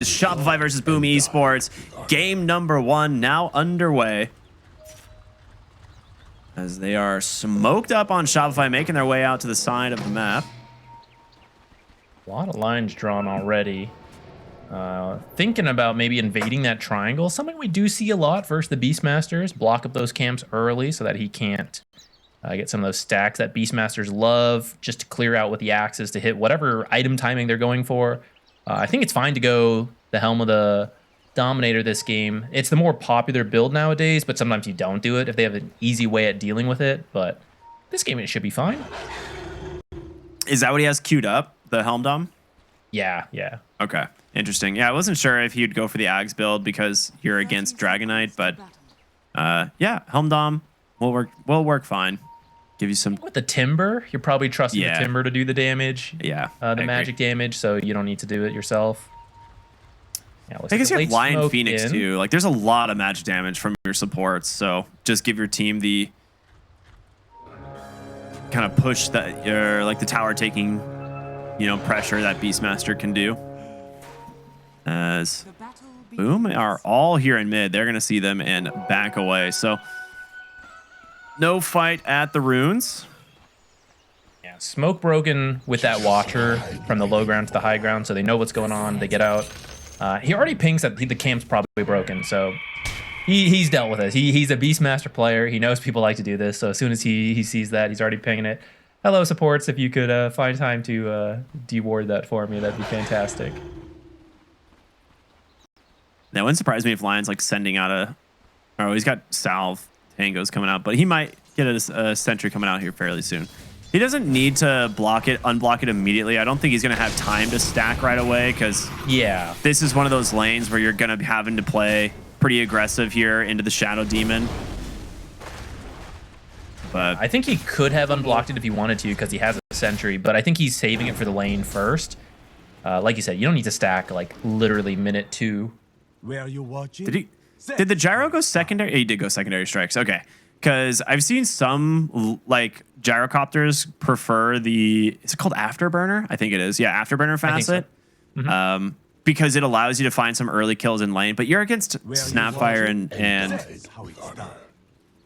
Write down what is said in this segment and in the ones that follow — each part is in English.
Shopify versus Boom Esports. Game number 1 now underway. As they are smoked up on Shopify, making their way out to the side of the map. A lot of lines drawn already. Thinking about maybe invading that triangle. Something we do see a lot versus the Beastmasters. Block up those camps early so that he can't get some of those stacks that Beastmasters love, just to clear out with the axes to hit whatever item timing they're going for. I think it's fine to go the Helm of the Dominator this game. It's the more popular build nowadays, but sometimes you don't do it if they have an easy way at dealing with it. But this game, it should be fine. Is that what he has queued up? The Helm Dom? Yeah, yeah. Okay, interesting. Yeah, I wasn't sure if he'd go for the Ags build because you're against Dragonite, but yeah, Helm Dom will work fine. Give you some with the Timber. You're probably trusting the Timber to do the damage. Yeah, the magic damage, so you don't need to do it yourself. Yeah, I guess you have Lion Phoenix too. Like, there's a lot of magic damage from your supports, so just give your team the kind of push that you're like the tower taking, pressure that Beastmaster can do. As Boom are all here in mid, they're gonna see them and back away. So no fight at the runes. Yeah, smoke broken with that Watcher from the low ground to the high ground, so they know what's going on. They get out. He already pings that the camp's probably broken, so he's dealt with it. He's a Beastmaster player. He knows people like to do this, so as soon as he sees that, he's already pinging it. Hello, supports. If you could find time to deward that for me, that'd be fantastic. That wouldn't surprise me if Lion's like sending out a... Oh, he's got Salve Tangos coming out, but he might get a Sentry coming out here fairly soon. He doesn't need to unblock it immediately. I don't think he's going to have time to stack right away because this is one of those lanes where you're going to be having to play pretty aggressive here into the Shadow Demon. But I think he could have unblocked it if he wanted to because he has a Sentry, but I think he's saving it for the lane first. Like you said, you don't need to stack like literally minute 2. Where are you watching? Did the gyro go secondary? He did go secondary strikes. Okay. Because I've seen some like gyrocopters prefer the, is it called Afterburner? I think it is. Yeah, Afterburner facet. So. Mm-hmm. Because it allows you to find some early kills in lane, but you're against Snapfire and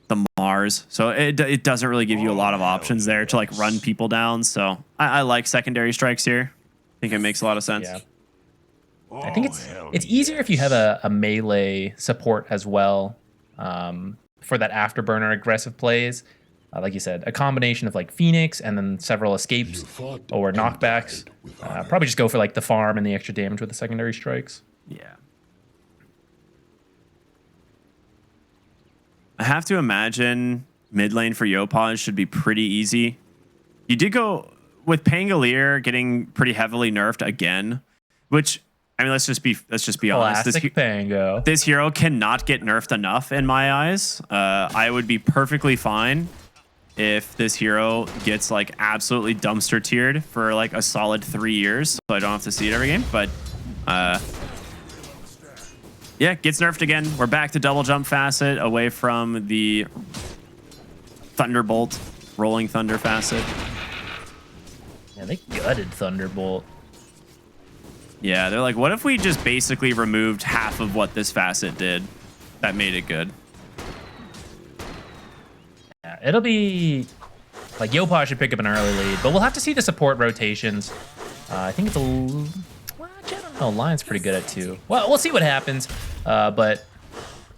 the Mars. So it doesn't really give you a lot of options there to like run people down. So I like secondary strikes here. I think it makes a lot of sense. Yeah. I think it's easier if you have a melee support as well for that afterburner aggressive plays. Like you said, a combination of like Phoenix and then several escapes or knockbacks. Probably just go for like the farm and the extra damage with the secondary strikes. Yeah. I have to imagine mid lane for Yopaj should be pretty easy. You did go with Pangolier getting pretty heavily nerfed again, which... I mean, let's just be honest. This hero cannot get nerfed enough in my eyes. I would be perfectly fine if this hero gets like absolutely dumpster tiered for like a solid 3 years, so I don't have to see it every game. But yeah, gets nerfed again. We're back to double jump facet away from the Thunderbolt, Rolling Thunder facet. Yeah, they gutted Thunderbolt. Yeah, they're like, what if we just basically removed half of what this facet did? That made it good. Yeah, it'll be... Like, Yopaj should pick up an early lead, but we'll have to see the support rotations. I think it's a... Well, I don't know. Lion's pretty good at 2. Well, we'll see what happens. But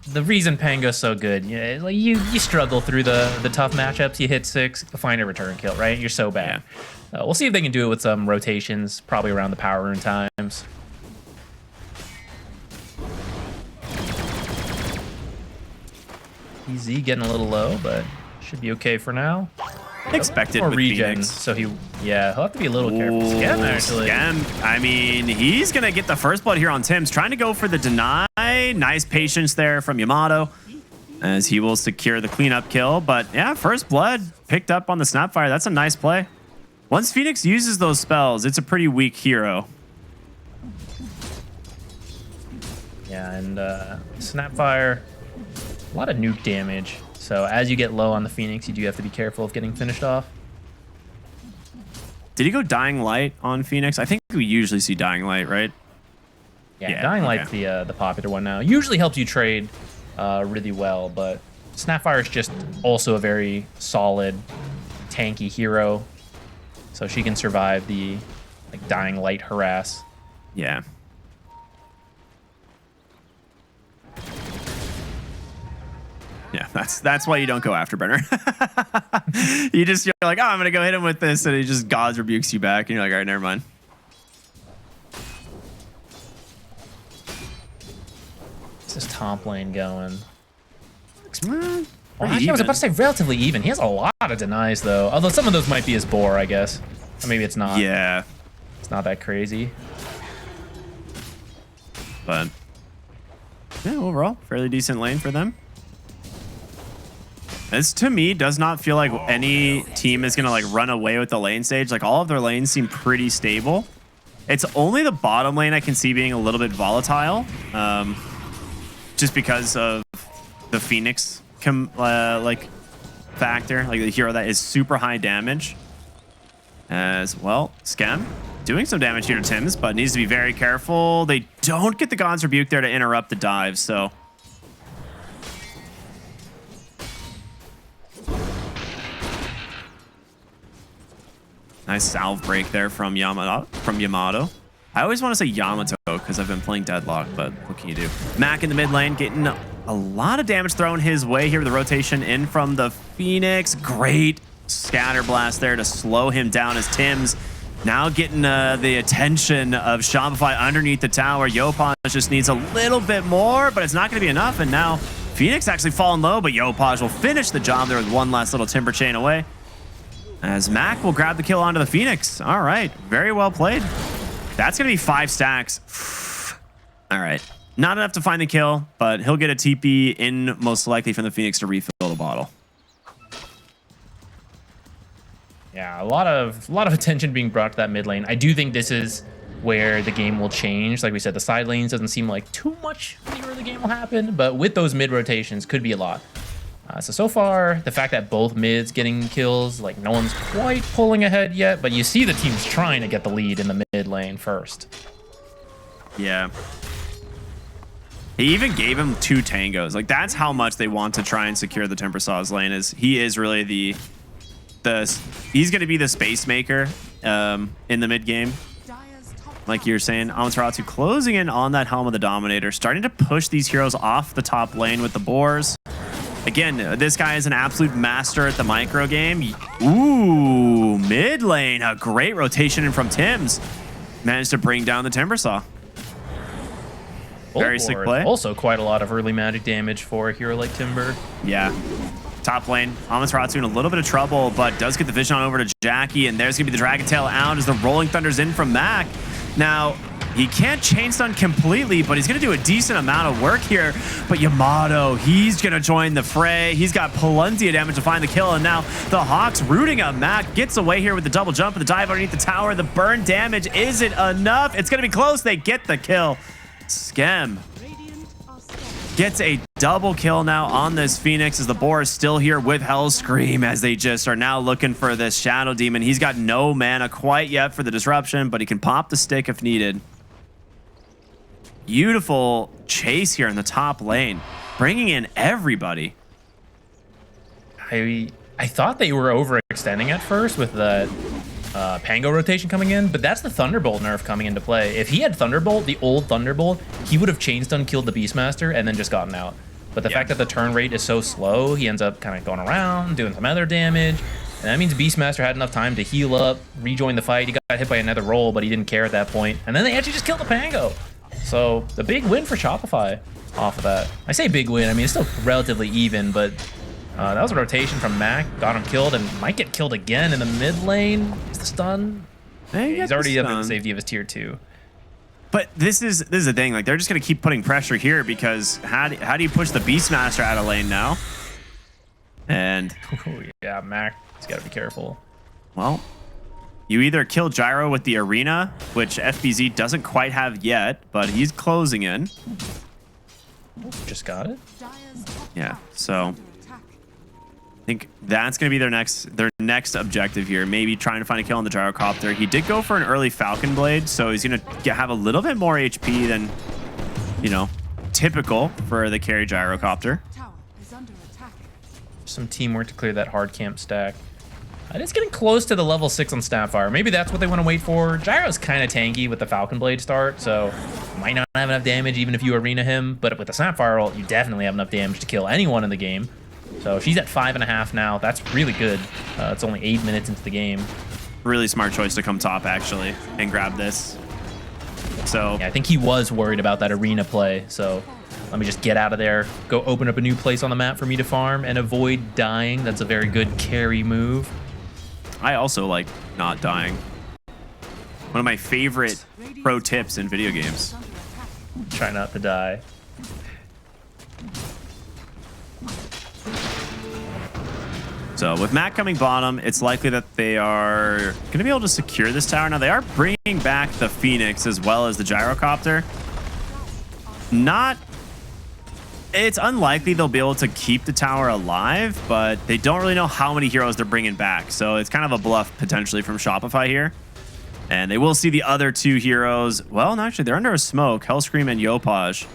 the reason Pango's so good, like you struggle through the tough matchups. You hit 6, find a return kill, right? You're so bad. Yeah. We'll see if they can do it with some rotations, probably around the power rune times. EZ getting a little low, but should be okay for now. Expected with regen, Phoenix. So he'll have to be a little careful. Scam, actually. Scam. I mean, he's gonna get the first blood here on Tim's, trying to go for the deny. Nice patience there from Yamato, as he will secure the cleanup kill. But yeah, first blood picked up on the Snapfire. That's a nice play. Once Phoenix uses those spells, it's a pretty weak hero. Yeah, and Snapfire, a lot of nuke damage. So as you get low on the Phoenix, you do have to be careful of getting finished off. Did he go Dying Light on Phoenix? I think we usually see Dying Light, right? Yeah, Dying Light's the popular one now. Usually helps you trade really well, but Snapfire is just also a very solid, tanky hero. So she can survive the like Dying Light harass. Yeah. Yeah, that's why you don't go Afterburner. You're like, oh, I'm gonna go hit him with this, and he just God's rebukes you back, and you're like, all right, never mind. What's this top lane going? Well, I was about to say relatively even. He has a lot of denies though, although some of those might be his bore, I guess. Or maybe it's not. Yeah, it's not that crazy. But yeah, overall, fairly decent lane for them. This, to me, does not feel like any team is going to like run away with the lane stage. Like all of their lanes seem pretty stable. It's only the bottom lane I can see being a little bit volatile, just because of the Phoenix like factor, like the hero that is super high damage. As well, Scam doing some damage here to Tim's, but needs to be very careful. They don't get the God's Rebuke there to interrupt the dive, so. Nice salve break there from Yamato. I always want to say Yamato because I've been playing Deadlock, but what can you do? Mac in the mid lane getting a lot of damage thrown his way here with the rotation in from the Phoenix. Great scatter blast there to slow him down as Tim's now getting the attention of Shopify underneath the tower. Yopaj just needs a little bit more, but it's not going to be enough. And now Phoenix actually falling low, but Yopaj will finish the job there with one last little timber chain away. As Mac will grab the kill onto the Phoenix. All right, very well played. That's going to be 5 stacks. All right, not enough to find the kill, but he'll get a TP in most likely from the Phoenix to refill the bottle. Yeah, a lot of attention being brought to that mid lane. I do think this is where the game will change. Like we said, the side lanes doesn't seem like too much in the early game will happen, but with those mid rotations could be a lot. So far, the fact that both mids getting kills, like no one's quite pulling ahead yet, but you see the teams trying to get the lead in the mid lane first. Yeah. He even gave him 2 tangos. Like that's how much they want to try and secure the Timbersaw's lane. Is he is really he's going to be the space maker in the mid game. Like you're saying, Amaterasu closing in on that Helm of the Dominator, starting to push these heroes off the top lane with the boars. Again, this guy is an absolute master at the micro game. Ooh, mid lane, a great rotation in from Tim's. Managed to bring down the Timbersaw. Very sick play. Also quite a lot of early magic damage for a hero like Timber. Yeah. Top lane, Amaterasu in a little bit of trouble, but does get the vision on over to Jackie, and there's going to be the Dragon Tail out as the Rolling Thunder's in from Mac. Now, he can't chain stun completely, but he's going to do a decent amount of work here. But Yamato, he's going to join the fray. He's got plenty of damage to find the kill, and now the Hawks rooting up Mac. Gets away here with the double jump and the dive underneath the tower. The burn damage isn't enough. It's going to be close. They get the kill. Skem gets a double kill now on this Phoenix as the boar is still here with Hellscream as they just are now looking for this Shadow Demon. He's got no mana quite yet for the disruption, but he can pop the stick if needed. Beautiful chase here in the top lane, bringing in everybody. I thought they were overextending at first with the Pango rotation coming in, but that's the Thunderbolt nerf coming into play. If he had Thunderbolt, the old Thunderbolt, he would have chain stun killed the Beastmaster and then just gotten out. But the fact that the turn rate is so slow, he ends up kind of going around, doing some other damage. And that means Beastmaster had enough time to heal up, rejoin the fight. He got hit by another roll, but he didn't care at that point. And then they actually just killed the Pango. So the big win for Shopify off of that. I say big win, I mean, it's still relatively even, but that was a rotation from Mac, got him killed, and might get killed again in the mid lane. Is the stun? He's already up in the safety of his tier 2. But this is the thing. Like they're just gonna keep putting pressure here because how do you push the Beastmaster out of lane now? And oh, yeah, Mac, he's got to be careful. Well, you either kill Gyro with the arena, which FBZ doesn't quite have yet, but he's closing in. Just got it. Yeah. So think that's going to be their next objective here. Maybe trying to find a kill on the gyrocopter. He did go for an early Falcon Blade, so he's going to have a little bit more HP than, you know, typical for the carry gyrocopter. Some teamwork to clear that hard camp stack. It is getting close to the level 6 on Snapfire. Maybe that's what they want to wait for. Gyro's kind of tanky with the Falcon Blade start, so might not have enough damage even if you arena him. But with the Snapfire ult, you definitely have enough damage to kill anyone in the game. So she's at 5.5 now. That's really good. It's only 8 minutes into the game. Really smart choice to come top, actually, and grab this. So yeah, I think he was worried about that arena play. So let me just get out of there, go open up a new place on the map for me to farm and avoid dying. That's a very good carry move. I also like not dying. One of my favorite pro tips in video games. Try not to die. So with Matt coming bottom, it's likely that they are going to be able to secure this tower. Now they are bringing back the Phoenix as well as the gyrocopter. It's unlikely they'll be able to keep the tower alive, but they don't really know how many heroes they're bringing back. So it's kind of a bluff potentially from Shopify here. And they will see the other 2 heroes. Well, no, actually, they're under a smoke. Hellscream and Yopaj.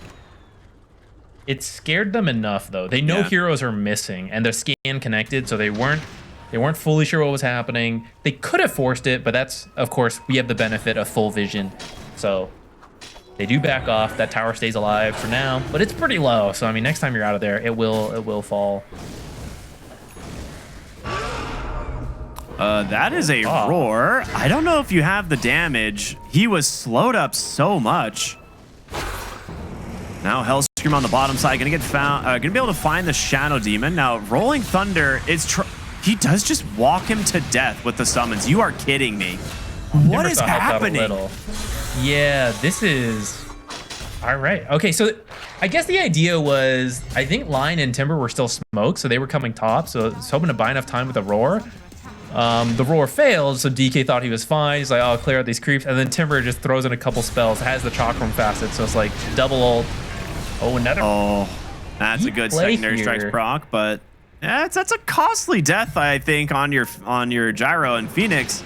It scared them enough, though. They know heroes are missing, and they're scan connected, so they weren't fully sure what was happening. They could have forced it, but that's, of course, we have the benefit of full vision. So they do back off. That tower stays alive for now, but it's pretty low. So I mean, next time you're out of there, it will fall. That is a roar. I don't know if you have the damage. He was slowed up so much. Now Hellscream on the bottom side gonna get found. Gonna be able to find the Shadow Demon. Now Rolling Thunder is he does just walk him to death with the summons. You are kidding me. What is happening? Yeah, this is all right. Okay, so I guess the idea was I think Lion and Timber were still smoked, so they were coming top. So I was hoping to buy enough time with the roar. The roar failed, so DK thought he was fine. He's like, "Oh, I'll clear out these creeps," and then Timber just throws in a couple spells. Has the Chakram facet, so it's like double ult. Oh, another. Oh, that's a good secondary strikes proc, but yeah, that's a costly death, I think, on your gyro and Phoenix.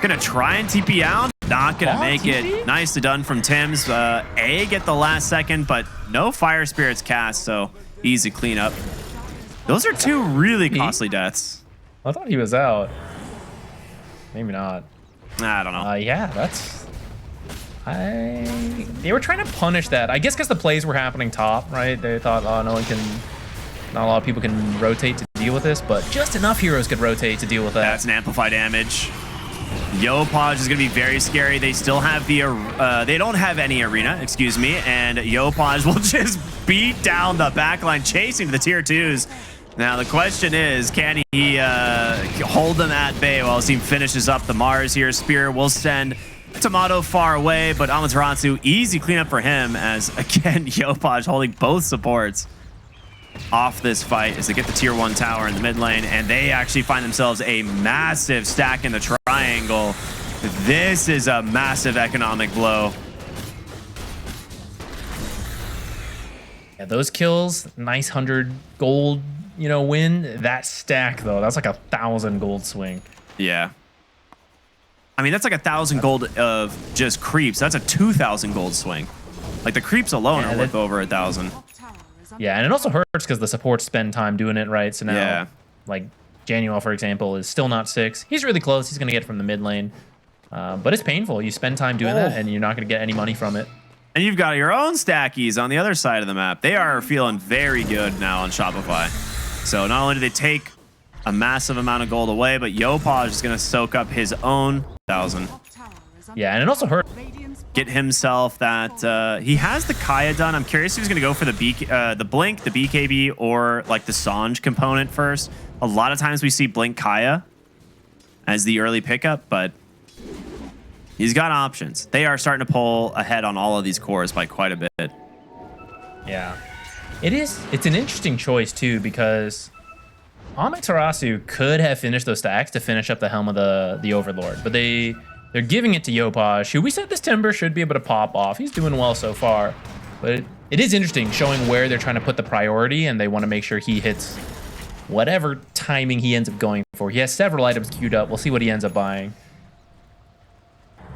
Gonna try and TP out. Not gonna make it. Nicely done from Tim's. Get the last second, but no Fire Spirits cast, so easy cleanup. Those are 2 really costly deaths. I thought he was out. Maybe not. I don't know. Yeah, that's. They were trying to punish that. I guess because the plays were happening top, right? They thought, oh, not a lot of people can rotate to deal with this, but just enough heroes could rotate to deal with that. That's an amplify damage. Yopaj is going to be very scary. They still have they don't have any arena, excuse me, and Yopaj will just beat down the backline, chasing the tier 2s. Now the question is, can he hold them at bay while his team finishes up the Mars here? Spear will send Tomato far away, but Amaterasu, easy cleanup for him as, again, Yopaj holding both supports off this fight as they get the tier 1 tower in the mid lane, and they actually find themselves a massive stack in the triangle. This is a massive economic blow. Yeah, those kills, nice 100 gold, win. That stack, though, that's like 1,000 gold swing. Yeah. I mean, that's like 1,000 gold of just creeps. That's a 2,000 gold swing. Like the creeps alone are worth over 1,000. Yeah, and it also hurts because the supports spend time doing it, right? So now, like Januel, for example, is still not 6. He's really close. He's going to get it from the mid lane. But it's painful. You spend time doing that, and you're not going to get any money from it. And you've got your own stackies on the other side of the map. They are feeling very good now on Shopify. So not only do they take a massive amount of gold away, but Yopaj is going to soak up his own 1,000. Yeah, and it also hurts. Get himself that he has the Kaya done. I'm curious if he's going to go for the Blink, the BKB, or like the Sange component first. A lot of times we see Blink Kaya as the early pickup, but he's got options. They are starting to pull ahead on all of these cores by quite a bit. Yeah, it's an interesting choice too, because Amaterasu could have finished those stacks to finish up the Helm of the Overlord, but they're giving it to Yopaj, who we said this Timber should be able to pop off. He's doing well so far, but it is interesting showing where they're trying to put the priority, and they want to make sure he hits whatever timing he ends up going for. He has several items queued up. We'll see what he ends up buying.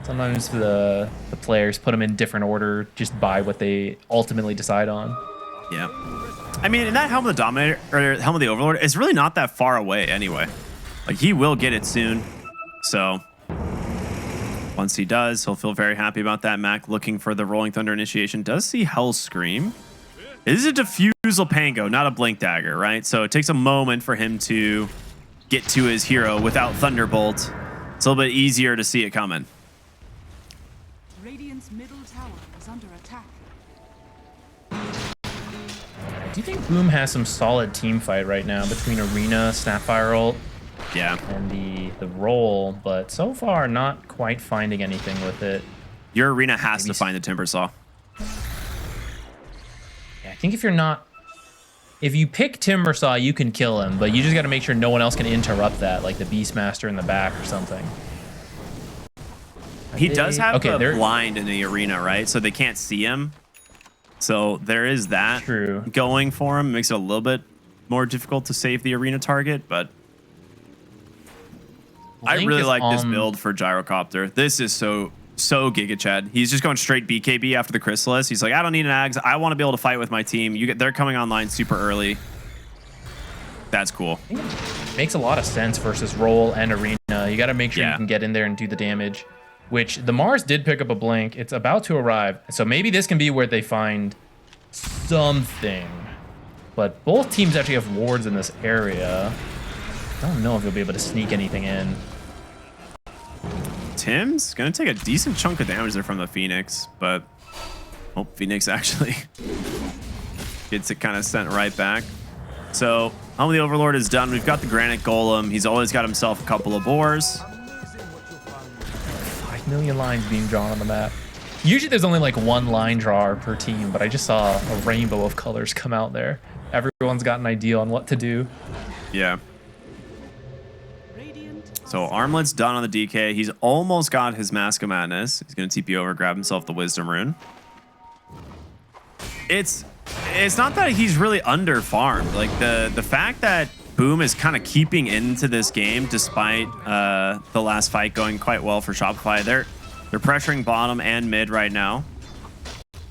Sometimes the players put them in different order, just buy what they ultimately decide on. Yeah. I mean, and that Helm of the Dominator, or Helm of the Overlord, is really not that far away anyway. Like, he will get it soon. So, once he does, he'll feel very happy about that. Mac looking for the Rolling Thunder initiation. Does see Hell Scream. It is a Diffusal Pango, not a Blink Dagger, right? So, it takes a moment for him to get to his hero without Thunderbolt. It's a little bit easier to see it coming. Radiant's middle tower is under attack. Do you think Boom has some solid team fight right now between Arena, Snapfire ult, Yeah. and the roll, but so far not quite finding anything with it. Your Arena has to find the Timber Saw. Yeah, I think if you pick Timbersaw, you can kill him, but you just got to make sure no one else can interrupt that, like the Beastmaster in the back or something. He does have a they're blind in the arena, right? So they can't see him. So there is that true going for him. Makes it a little bit more difficult to save the arena target, but I really like this build for Gyrocopter. This is so Giga Chad. He's just going straight BKB after the Chrysalis. He's like, I don't need an Ags. I want to be able to fight with my team. They're coming online super early. That's cool. Makes a lot of sense versus roll and arena. You got to make sure you can get in there and do the damage. Which the Mars did pick up a blink. It's about to arrive. So maybe this can be where they find something. But both teams actually have wards in this area. I don't know if you'll be able to sneak anything in. Tim's going to take a decent chunk of damage there from the Phoenix. But, oh, Phoenix actually gets it kind of sent right back. So, Helm of the Overlord is done. We've got the Granite Golem. He's always got himself a couple of boars. 5 million lines being drawn on the map. Usually there's only like one line drawer per team, but I just saw a rainbow of colors come out there. Everyone's got an idea on what to do. Yeah. So Armlet's done on the DK. He's almost got his Mask of Madness. He's going to TP over, grab himself the Wisdom Rune. It's not that he's really under farmed. Like the fact that Boom is kind of keeping into this game despite the last fight going quite well for Shopify. They're pressuring bottom and mid right now.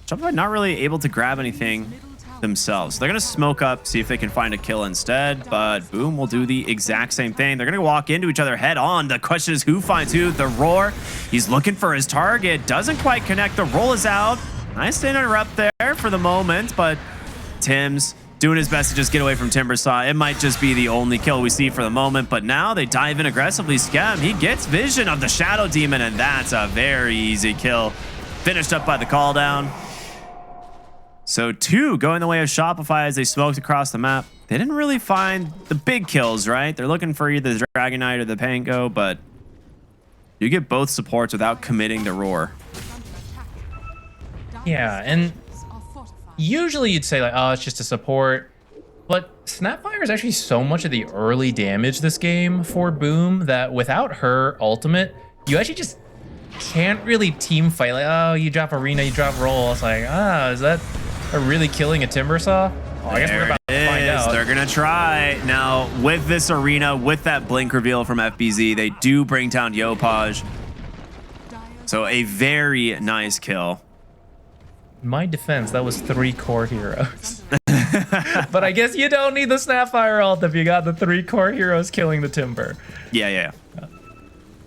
Shopify not really able to grab anything themselves. They're going to smoke up, see if they can find a kill instead, but Boom will do the exact same thing. They're going to walk into each other head on. The question is who finds who. The Roar, he's looking for his target. Doesn't quite connect. The roll is out. Nice to interrupt there for the moment, but Tim's doing his best to just get away from Timbersaw. It might just be the only kill we see for the moment, but now they dive in aggressively. Skem, he gets vision of the Shadow Demon, and that's a very easy kill. Finished up by the call down. So 2 going the way of Shopify as they smoked across the map. They didn't really find the big kills, right? They're looking for either the Dragon Knight or the Pango, but you get both supports without committing the Roar. Yeah, and usually you'd say like, oh, it's just a support. But Snapfire is actually so much of the early damage this game for Boom that without her ultimate, you actually just can't really team fight. Like, oh, you drop Arena, you drop Roll. It's like, is that really killing a Timbersaw? Oh, I guess we're about to find out. They're going to try. Now, with this Arena, with that Blink reveal from FBZ, they do bring down Yopaj. So a very nice kill. In my defense, that was 3 core heroes. But I guess you don't need the Snapfire ult if you got the 3 core heroes killing the Timber. Yeah.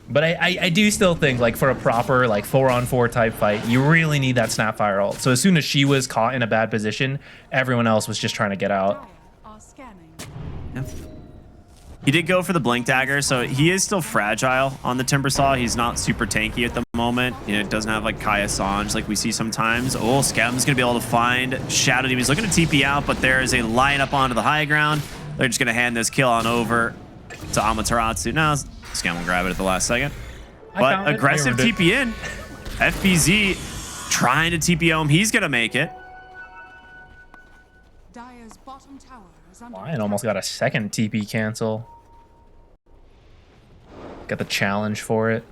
But I do still think, like, for a proper, like, 4-on-4 type fight, you really need that Snapfire ult. So as soon as she was caught in a bad position, everyone else was just trying to get out. Yep. He did go for the Blink Dagger, so he is still fragile on the Timbersaw. He's not super tanky at the moment. You know, it doesn't have like Kaya Sange like we see sometimes. Oh, Skem's gonna be able to find Shadow Demon. He's looking to TP out, but there is a line up onto the high ground. They're just gonna hand this kill on over to Amaterasu. Now, Skem will grab it at the last second. But aggressive TP in. FBZ trying to TP home. He's gonna make it. Lion almost got a second TP cancel. Got the challenge for it.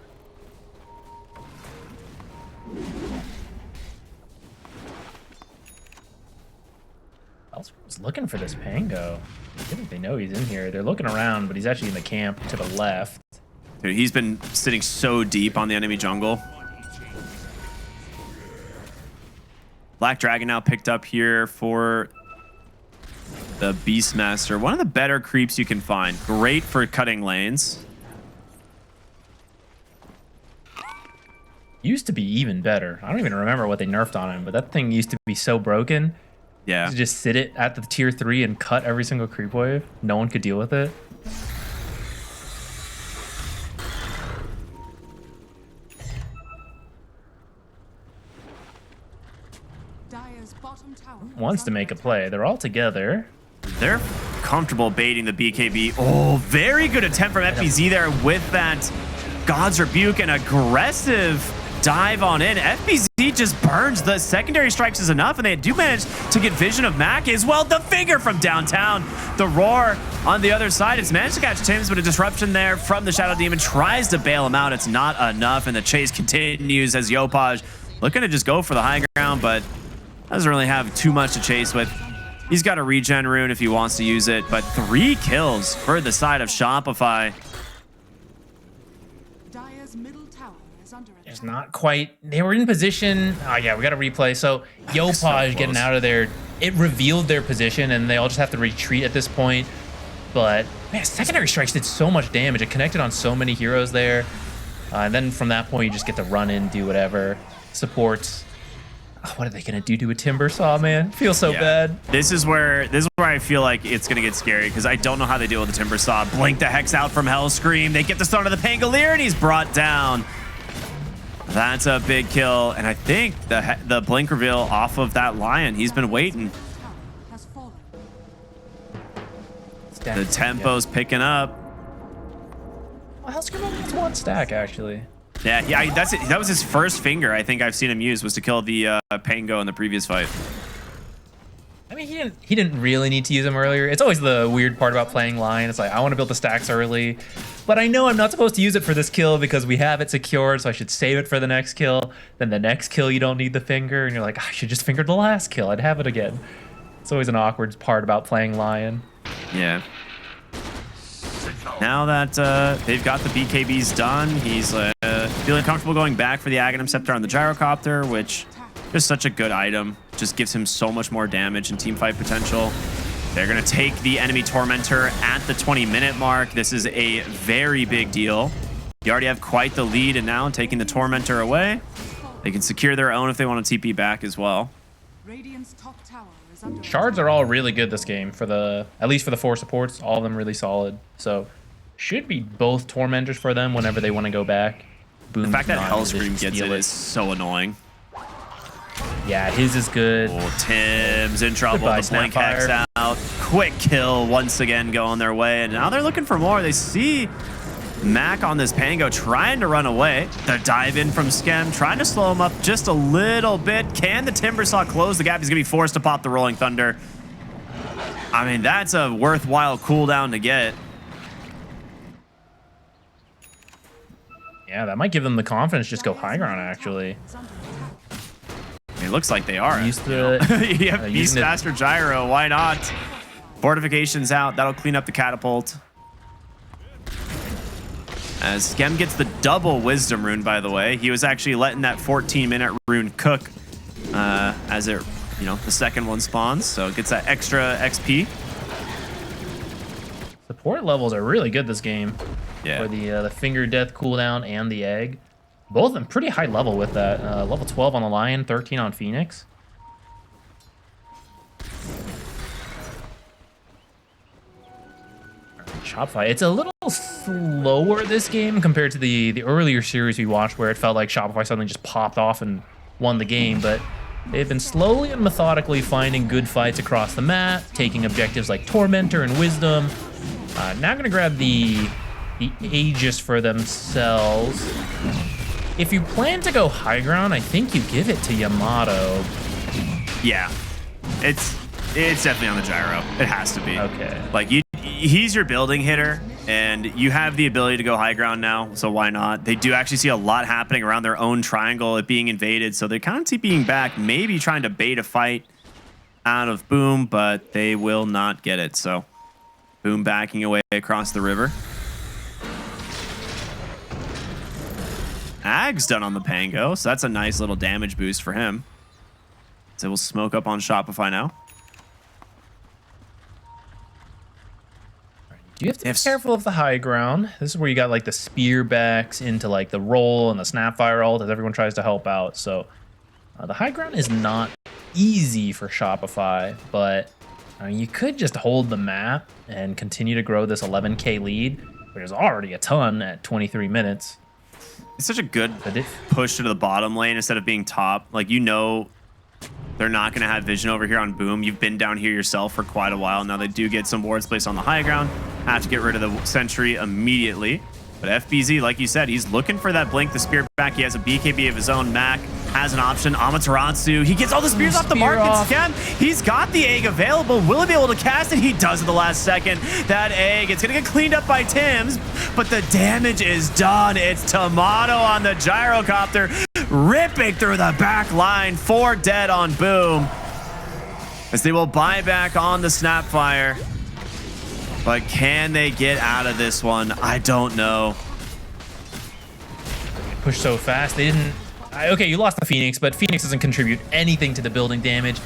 Hellscream's looking for this Pango. I think they know he's in here. They're looking around, but he's actually in the camp to the left. Dude, he's been sitting so deep on the enemy jungle. Black Dragon now picked up here for the Beastmaster. One of the better creeps you can find. Great for cutting lanes. Used to be even better. I don't even remember what they nerfed on him, but that thing used to be so broken. Yeah. To just sit it at the tier 3 and cut every single creep wave. No one could deal with it. Dire's bottom tower Wants to make a play. They're all together. They're comfortable baiting the BKB. Oh, very good attempt from FBZ there with that God's Rebuke and aggressive dive on in. FBZ just burns. The secondary strikes is enough, and they do manage to get vision of Mac as well. The finger from downtown. The roar on the other side. It's managed to catch Tim's, but a disruption there from the Shadow Demon tries to bail him out. It's not enough, and the chase continues as Yopaj looking to just go for the high ground, but doesn't really have too much to chase with. He's got a regen rune if he wants to use it, but 3 kills for the side of Shopify. Dire's middle tower is under attack. It's not quite. They were in position. Oh, yeah, we got to replay. So Yopaj getting out of there. It revealed their position, and they all just have to retreat at this point. But, man, secondary strikes did so much damage. It connected on so many heroes there. And then from that point, you just get to run in, do whatever. Supports. Oh, what are they gonna do to a timber saw, man? Feels so bad. This is where I feel like it's gonna get scary because I don't know how they deal with the timber saw. Blink the hex out from Hellscream. They get the start of the Pangolier, and he's brought down. That's a big kill, and I think the blink reveal off of that lion. He's been waiting. Tower has fallen. The tempo's picking up. Well, Hellscream only has 1 stack, actually. Yeah, that was his first finger I think I've seen him use, was to kill the Pango in the previous fight. I mean, he didn't really need to use them earlier. It's always the weird part about playing Lion. It's like, I want to build the stacks early, but I know I'm not supposed to use it for this kill because we have it secured, so I should save it for the next kill. Then the next kill, you don't need the finger, and you're like, I should just finger the last kill. I'd have it again. It's always an awkward part about playing Lion. Yeah. Now that they've got the BKBs done, he's feeling comfortable going back for the Aghanim Scepter on the Gyrocopter, which is such a good item. Just gives him so much more damage and teamfight potential. They're going to take the enemy Tormentor at the 20-minute mark. This is a very big deal. You already have quite the lead, and now taking the Tormentor away, they can secure their own if they want to TP back as well. Radiant's top tower is under Shards are all really good this game, at least for the 4 supports. All of them really solid. So should be both Tormentors for them whenever they want to go back. Boom, The fact that Hellscream gets it is so annoying. Yeah, his is good. Oh, Tim's in trouble. Goodbye, The blink hex Snapfire. out. Quick kill once again going their way. And now they're looking for more. They see Mac on this Pango trying to run away. The dive in from Skem, trying to slow him up just a little bit. Can the Timbersaw close the gap? He's going to be forced to pop the Rolling Thunder. I mean, that's a worthwhile cooldown to get. Yeah, that might give them the confidence to just go high ground, actually. is under attack. It looks like they are. Used to You have using it- Beastmaster Gyro. Why not? Fortifications out. That'll clean up the catapult. As Skem gets the double Wisdom rune, by the way. He was actually letting that 14-minute rune cook as it, the second one spawns. So it gets that extra XP. Support levels are really good this game. Yeah. For the finger death cooldown and the egg. Both of them pretty high level with that. Level 12 on the Lion, 13 on Phoenix. Shopify. It's a little slower this game compared to the earlier series we watched where it felt like Shopify suddenly just popped off and won the game, but they've been slowly and methodically finding good fights across the map, taking objectives like Tormentor and Wisdom. Now going to grab the Aegis for themselves. If you plan to go high ground, I think you give it to Yamato. Yeah. It's definitely on the Gyro. It has to be. Okay. Like, he's your building hitter, and you have the ability to go high ground now, so why not? They do actually see a lot happening around their own triangle, it being invaded, so they're kind of TPing back, maybe trying to bait a fight out of Boom, but they will not get it. So Boom backing away across the river. Ag's done on the Pango, so that's a nice little damage boost for him. So we'll smoke up on Shopify now. You have to be careful of the high ground. This is where you got like the spear backs into like the roll and the snapfire ult as everyone tries to help out. So the high ground is not easy for Shopify, but you could just hold the map and continue to grow this 11K lead, which is already a ton at 23 minutes. It's such a good push to the bottom lane instead of being top. Like, you know, they're not going to have vision over here on Boom. You've been down here yourself for quite a while. Now they do get some wards placed on the high ground. Have to get rid of the sentry immediately. But FBZ, like you said, he's looking for that blink, the spear back. He has a BKB of his own. Mac has an option. Amaterasu, he gets all the spears off the mark. He's got the egg available. Will he be able to cast it? He does at the last second. That egg, it's going to get cleaned up by Tim's, but the damage is done. It's Tomato on the gyrocopter, ripping through the back line. 4 dead on Boom, as they will buy back on the Snapfire. But can they get out of this one? I don't know. Push so fast. They didn't... Okay, you lost the Phoenix, but Phoenix doesn't contribute anything to the building damage.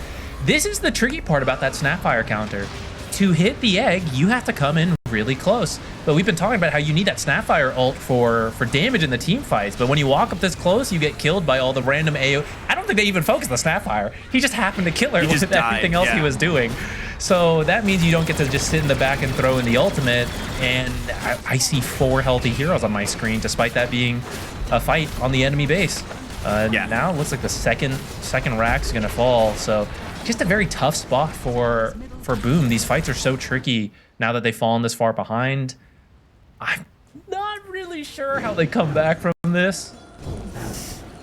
This is the tricky part about that Snapfire counter. To hit the egg, you have to come in really close. But we've been talking about how you need that Snapfire ult for damage in the team fights. But when you walk up this close, you get killed by all the random AO. I don't think they even focused the Snapfire. He just happened to kill her with everything else he was doing. So that means you don't get to just sit in the back and throw in the ultimate. And I see 4 healthy heroes on my screen, despite that being a fight on the enemy base. Now it looks like the second rack's gonna fall. So just a very tough spot for Boom. These fights are so tricky now that they've fallen this far behind. I'm not really sure how they come back from this.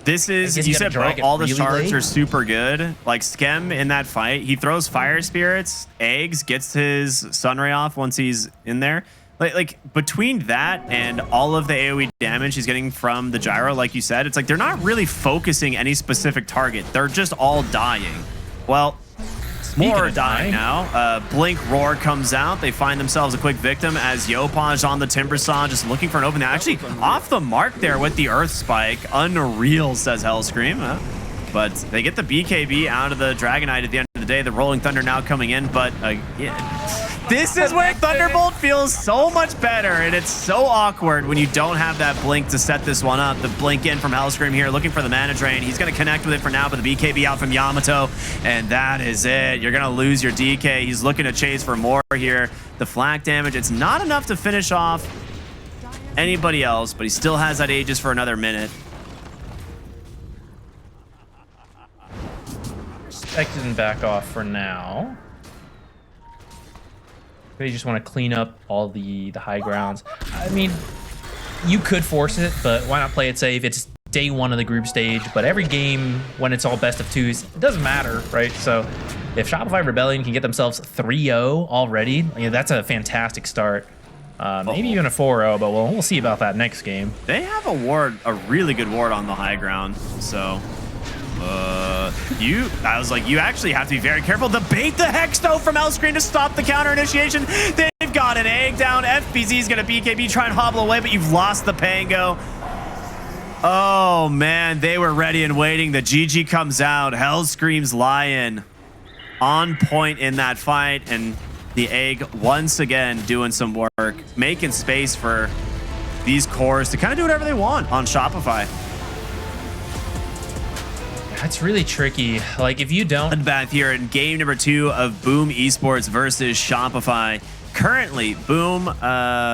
This is, you said all the shards are super good. Like Skem in that fight, he throws fire spirits, eggs, gets his sunray off once he's in there. Like between that and all of the AoE damage he's getting from the gyro, like you said, it's like they're not really focusing any specific target. They're just all dying. Well, more are dying now. Blink Roar comes out. They find themselves a quick victim as Yopaj on the Timbersaw, just looking for an opening. Actually, off the mark there with the Earth Spike. Unreal, says Hellscream. But they get the BKB out of the Dragonite at the end of the day. The Rolling Thunder now coming in, but this is where Thunderbolt feels so much better, and it's so awkward when you don't have that blink to set this one up. The blink in from Hellscream here, looking for the mana drain. He's going to connect with it for now, but the BKB out from Yamato, and that is it. You're going to lose your DK. He's looking to chase for more here. The flak damage, it's not enough to finish off anybody else, but he still has that Aegis for another minute. Expected and back off for now. They just want to clean up all the high grounds. I mean, you could force it, but why not play it safe? It's day 1 of the group stage, but every game when it's all best of 2s, it doesn't matter, right? So if Shopify Rebellion can get themselves 3-0 already, that's a fantastic start. Maybe even a 4-0, but we'll see about that next game. They have a really good ward on the high ground, so... I was like, you actually have to be very careful. The bait the Hex, though, from Hellscream to stop the counter initiation. They've got an egg down. FBZ's going to BKB, try and hobble away, but you've lost the Pango. Oh, man, they were ready and waiting. The GG comes out. Hellscream's Lion on point in that fight, and the egg once again doing some work, making space for these cores to kind of do whatever they want on Shopify. That's really tricky. Like, if you don't... Back here in game number 2 of Boom Esports versus Shopify. Currently, Boom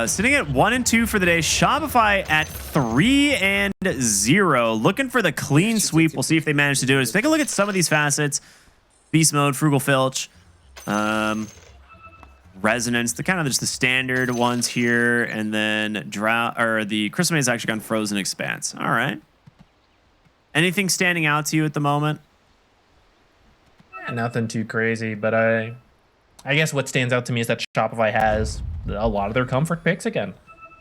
sitting at 1-2 for the day. Shopify at 3-0. Looking for the clean sweep. We'll see if they manage to do it. Let's take a look at some of these facets. Beast Mode, Frugal Filch, Resonance, the kind of just the standard ones here. And then the Crystal Maze actually gone Frozen Expanse. All right. Anything standing out to you at the moment? Nothing too crazy, but I guess what stands out to me is that Shopify has a lot of their comfort picks again.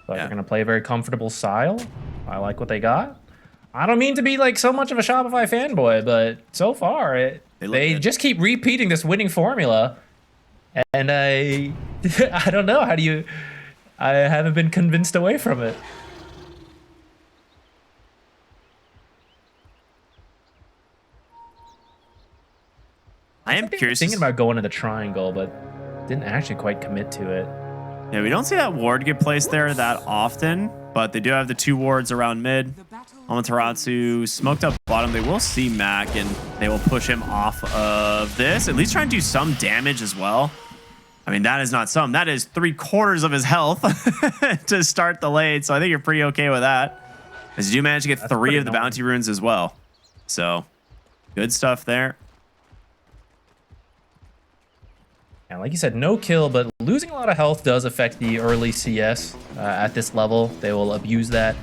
So they're going to play a very comfortable style. I like what they got. I don't mean to be like so much of a Shopify fanboy, but so far They good. just keep repeating this winning formula, and I don't know. I haven't been convinced away from it. I am curious. Thinking about going to the triangle, but didn't actually quite commit to it. Yeah, we don't see that ward get placed there that often, but they do have the 2 wards around mid. Amaterasu smoked up bottom. They will see Mac, and they will push him off of this. At least try and do some damage as well. I mean, that is not some. That is 3/4 of his health to start the lane. So I think you're pretty okay with that. As you do manage to get 3 of the bounty runes as well. So good stuff there. And like you said, no kill, but losing a lot of health does affect the early CS at this level. They will abuse that.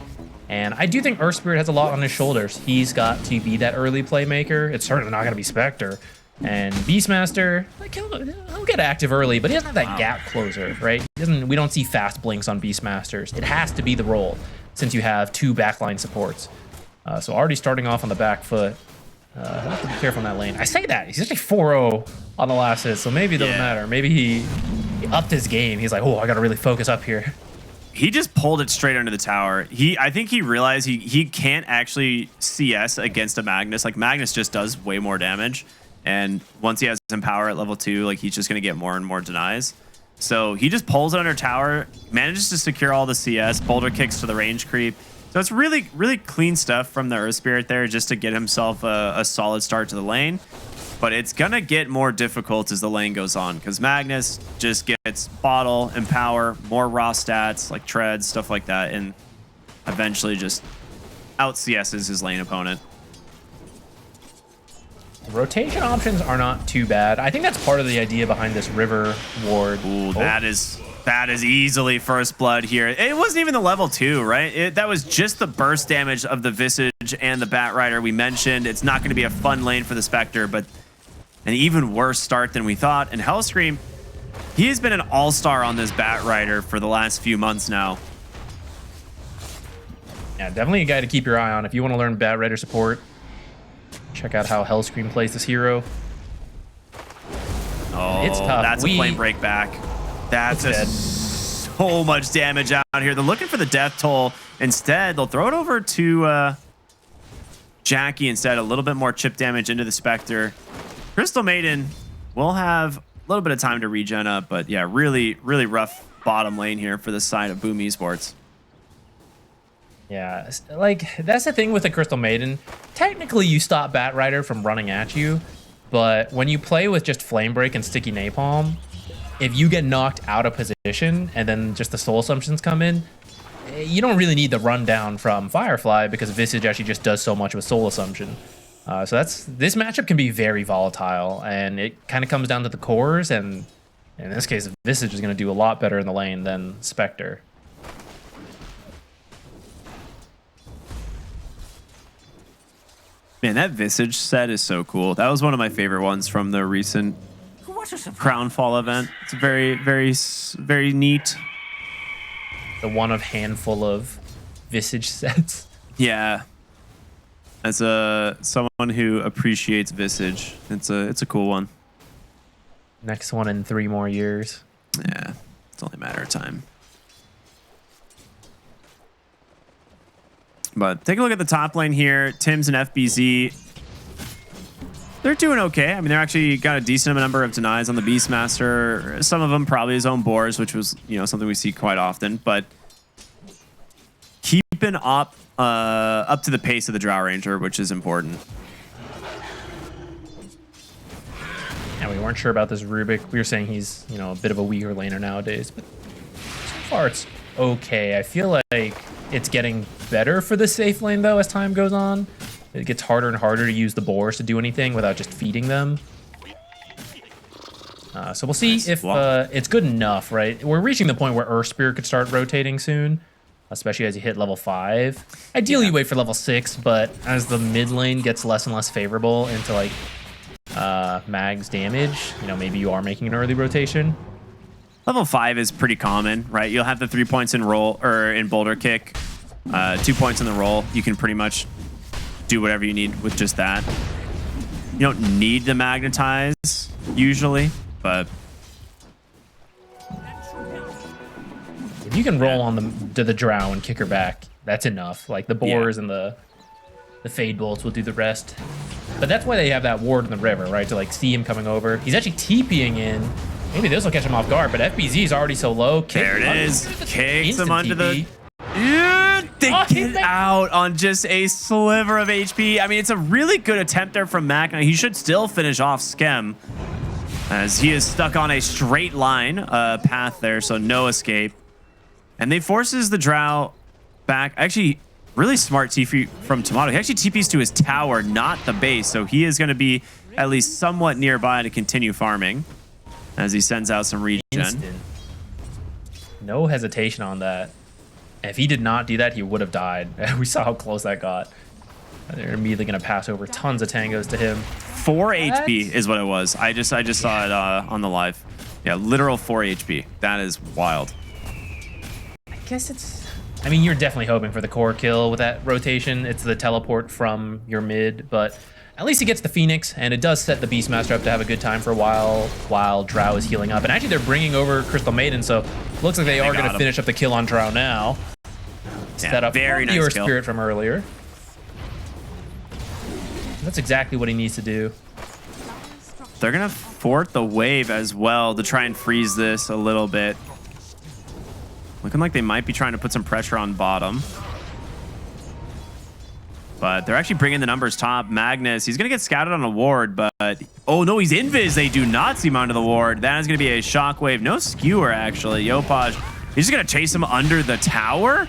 And I do think Earth Spirit has a lot on his shoulders. He's got to be that early playmaker. It's certainly not going to be Spectre. And Beastmaster, like he'll get active early, but he doesn't have that gap closer, right? We don't see fast blinks on Beastmasters. It has to be the role since you have 2 backline supports. So already starting off on the back foot. He'll have to be careful in that lane. I say that. He's actually 4-0 on the last hit, so maybe it doesn't matter. Maybe he upped his game. He's like, oh, I got to really focus up here. He just pulled it straight under the tower. I think he realized he can't actually CS against a Magnus. Like, Magnus just does way more damage. And once he has Empower at level 2, like, he's just going to get more and more denies. So he just pulls it under tower, manages to secure all the CS, boulder kicks to the range creep. So it's really, really clean stuff from the Earth Spirit there just to get himself a solid start to the lane. But it's going to get more difficult as the lane goes on because Magnus just gets bottle, empower, more raw stats like treads, stuff like that, and eventually just out CS's his lane opponent. Rotation options are not too bad. I think that's part of the idea behind this river ward. Ooh, that is easily first blood here. It wasn't even the level 2, right? That was just the burst damage of the Visage and the Bat Rider we mentioned. It's not going to be a fun lane for the Spectre, but an even worse start than we thought. And Hellscream, he has been an all-star on this Bat Rider for the last few months now. Yeah, definitely a guy to keep your eye on. If you want to learn Bat Rider support, check out how Hellscream plays this hero. Oh, it's tough. That's a flame break back. That's so much damage out here. They're looking for the death toll. Instead, they'll throw it over to Jackie instead. A little bit more chip damage into the Spectre. Crystal Maiden will have a little bit of time to regen up, but yeah, really, really rough bottom lane here for the side of Boom Esports. Yeah, like that's the thing with the Crystal Maiden. Technically, you stop Bat Rider from running at you, but when you play with just Flame Break and Sticky Napalm, if you get knocked out of position and then just the Soul Assumptions come in, you don't really need the rundown from Firefly because Visage actually just does so much with Soul Assumption. So this matchup can be very volatile, and it kind of comes down to the cores, and in this case, Visage is going to do a lot better in the lane than Spectre. Man, that Visage set is so cool. That was one of my favorite ones from the recent Crownfall event. It's very, very, very neat. The one of handful of Visage sets. Yeah. As someone who appreciates Visage, it's a cool one. Next one in 3 more years. Yeah, it's only a matter of time. But take a look at the top lane here. Tim's and FBZ. They're doing okay. I mean, they're actually got a decent number of denies on the Beastmaster. Some of them probably his own boars, which was, something we see quite often. But keeping up to the pace of the Drow Ranger, which is important. And we weren't sure about this Rubik. We were saying he's, a bit of a weaker laner nowadays, but so far it's okay. I feel like it's getting better for the safe lane though as time goes on. It gets harder and harder to use the boars to do anything without just feeding them. So we'll see if it's good enough, right? We're reaching the point where Earth Spirit could start rotating soon, especially as you hit level 5. Ideally, you wait for level 6, but as the mid lane gets less and less favorable into like Mag's damage, maybe you are making an early rotation. Level 5 is pretty common, right? You'll have the 3 points in roll or in boulder kick, 2 points in the roll. You can pretty much do whatever you need with just that. You don't need to magnetize usually, but if you can roll on to the drow and kick her back, that's enough. Like the boars and the fade bolts will do the rest. But that's why they have that ward in the river, right? To like see him coming over. He's actually TPing in. Maybe this will catch him off guard, but FBZ is already so low. There it is. Kicks him under the... TP. They get out on just a sliver of HP. I mean, it's a really good attempt there from Mac. He should still finish off Skem, as he is stuck on a straight line path there, so no escape. And they forces the Drow back. Actually, really smart TP from Tomato. He actually TPs to his tower, not the base, so he is going to be at least somewhat nearby to continue farming as he sends out some regen. Instant. No hesitation on that. If he did not do that, he would have died. We saw how close that got. They're immediately going to pass over tons of tangos to him. 4 HP is what it was. I just saw it on the live. Yeah, literal 4 HP. That is wild. I guess it's... I mean, you're definitely hoping for the core kill with that rotation. It's the teleport from your mid, but at least he gets the Phoenix, and it does set the Beastmaster up to have a good time for a while Drow is healing up. And actually, they're bringing over Crystal Maiden, so looks like they are going to finish up the kill on Drow now. Set up very nice your kill. Spirit from earlier. That's exactly what he needs to do. They're going to fort the wave as well to try and freeze this a little bit. Looking like they might be trying to put some pressure on bottom. But they're actually bringing the numbers top. Magnus, he's going to get scouted on a ward, but... Oh, no, he's invis. They do not see him under the ward. That is going to be a shockwave. No skewer, actually. Yopaj, he's just going to chase him under the tower?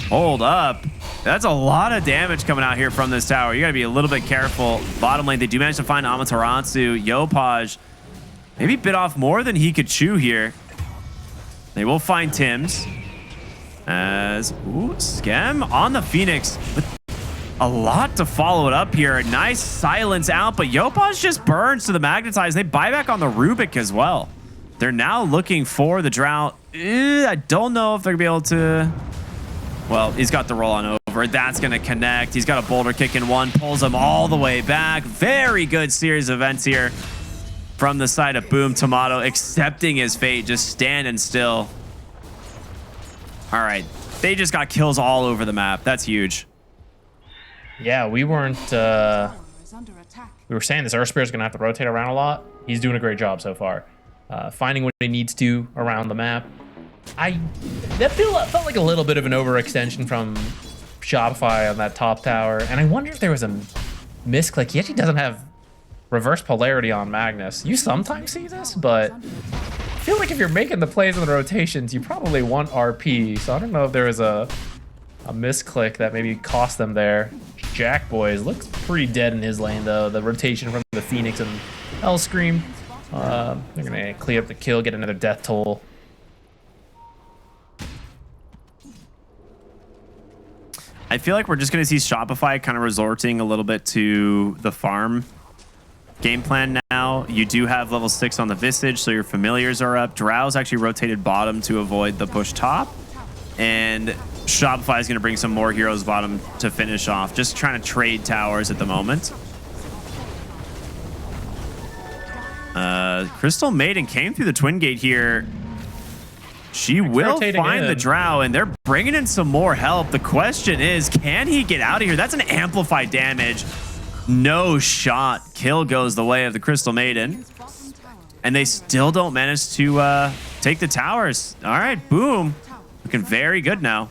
Hold up. That's a lot of damage coming out here from this tower. You got to be a little bit careful. Bottom lane, they do manage to find Amaterasu. Yopaj maybe bit off more than he could chew here. They will find Tim's. As, ooh, Skem on the Phoenix with a lot to follow it up here. Nice silence out, but Yopaj just burns to the magnetize. They buy back on the Rubik as well. They're now looking for the Drought. I don't know if they're going to be able to... Well, he's got the roll on over. That's going to connect. He's got a boulder kick in one. Pulls him all the way back. Very good series of events here from the side of Boom. Tomato accepting his fate, just standing still. All right. They just got kills all over the map. That's huge. Yeah, we weren't... we were saying this Earth Spirit's going to have to rotate around a lot. He's doing a great job so far. Finding what he needs to around the map. That felt like a little bit of an overextension from Shopify on that top tower. And I wonder if there was a misclick. He actually doesn't have reverse polarity on Magnus. You sometimes see this, but I feel like if you're making the plays and the rotations, you probably want RP. So I don't know if there was a misclick that maybe cost them there. Jack Boys looks pretty dead in his lane, though. The rotation from the Phoenix and Hellscream. They're going to clear up the kill, get another death toll. I feel like we're just going to see Shopify kind of resorting a little bit to the farm game plan now. You do have level 6 on the Visage, so your familiars are up. Drow's actually rotated bottom to avoid the push top. And Shopify is going to bring some more heroes bottom to finish off. Just trying to trade towers at the moment. Crystal Maiden came through the Twin Gate here. She will find the Drow, and they're bringing in some more help. The question is, can he get out of here? That's an amplified damage. No shot. Kill goes the way of the Crystal Maiden. And they still don't manage to take the towers. All right, Boom. Looking very good now.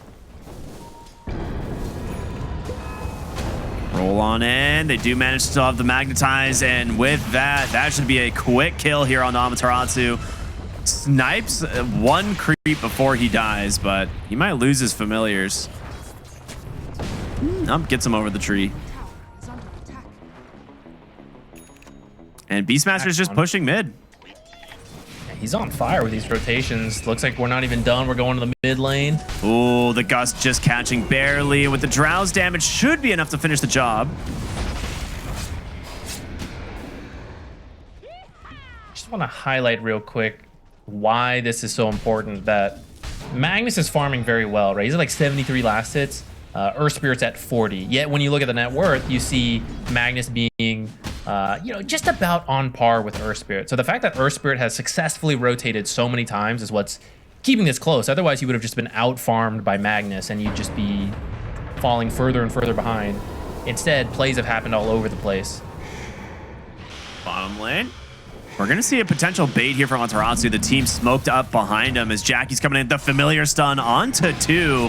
Roll on in. They do manage to still have the magnetize, and with that, that should be a quick kill here on Amaterasu. Snipes one creep before he dies, but he might lose his familiars. Gets him over the tree. And Beastmaster's just pushing mid. He's on fire with these rotations. Looks like we're not even done. We're going to the mid lane. Oh, the Gust just catching barely. With the Drow's damage, should be enough to finish the job. Just want to highlight real quick why this is so important. That Magnus is farming very well, right? He's at like 73 last hits. Earth Spirit's at 40. Yet when you look at the net worth, you see Magnus being just about on par with Earth Spirit. So the fact that Earth Spirit has successfully rotated so many times is what's keeping this close. Otherwise, you would have just been out-farmed by Magnus, and you'd just be falling further and further behind. Instead, plays have happened all over the place. Bottom lane. We're going to see a potential bait here from Amaterasu. The team smoked up behind him as Jackie's coming in. The familiar stun onto 2.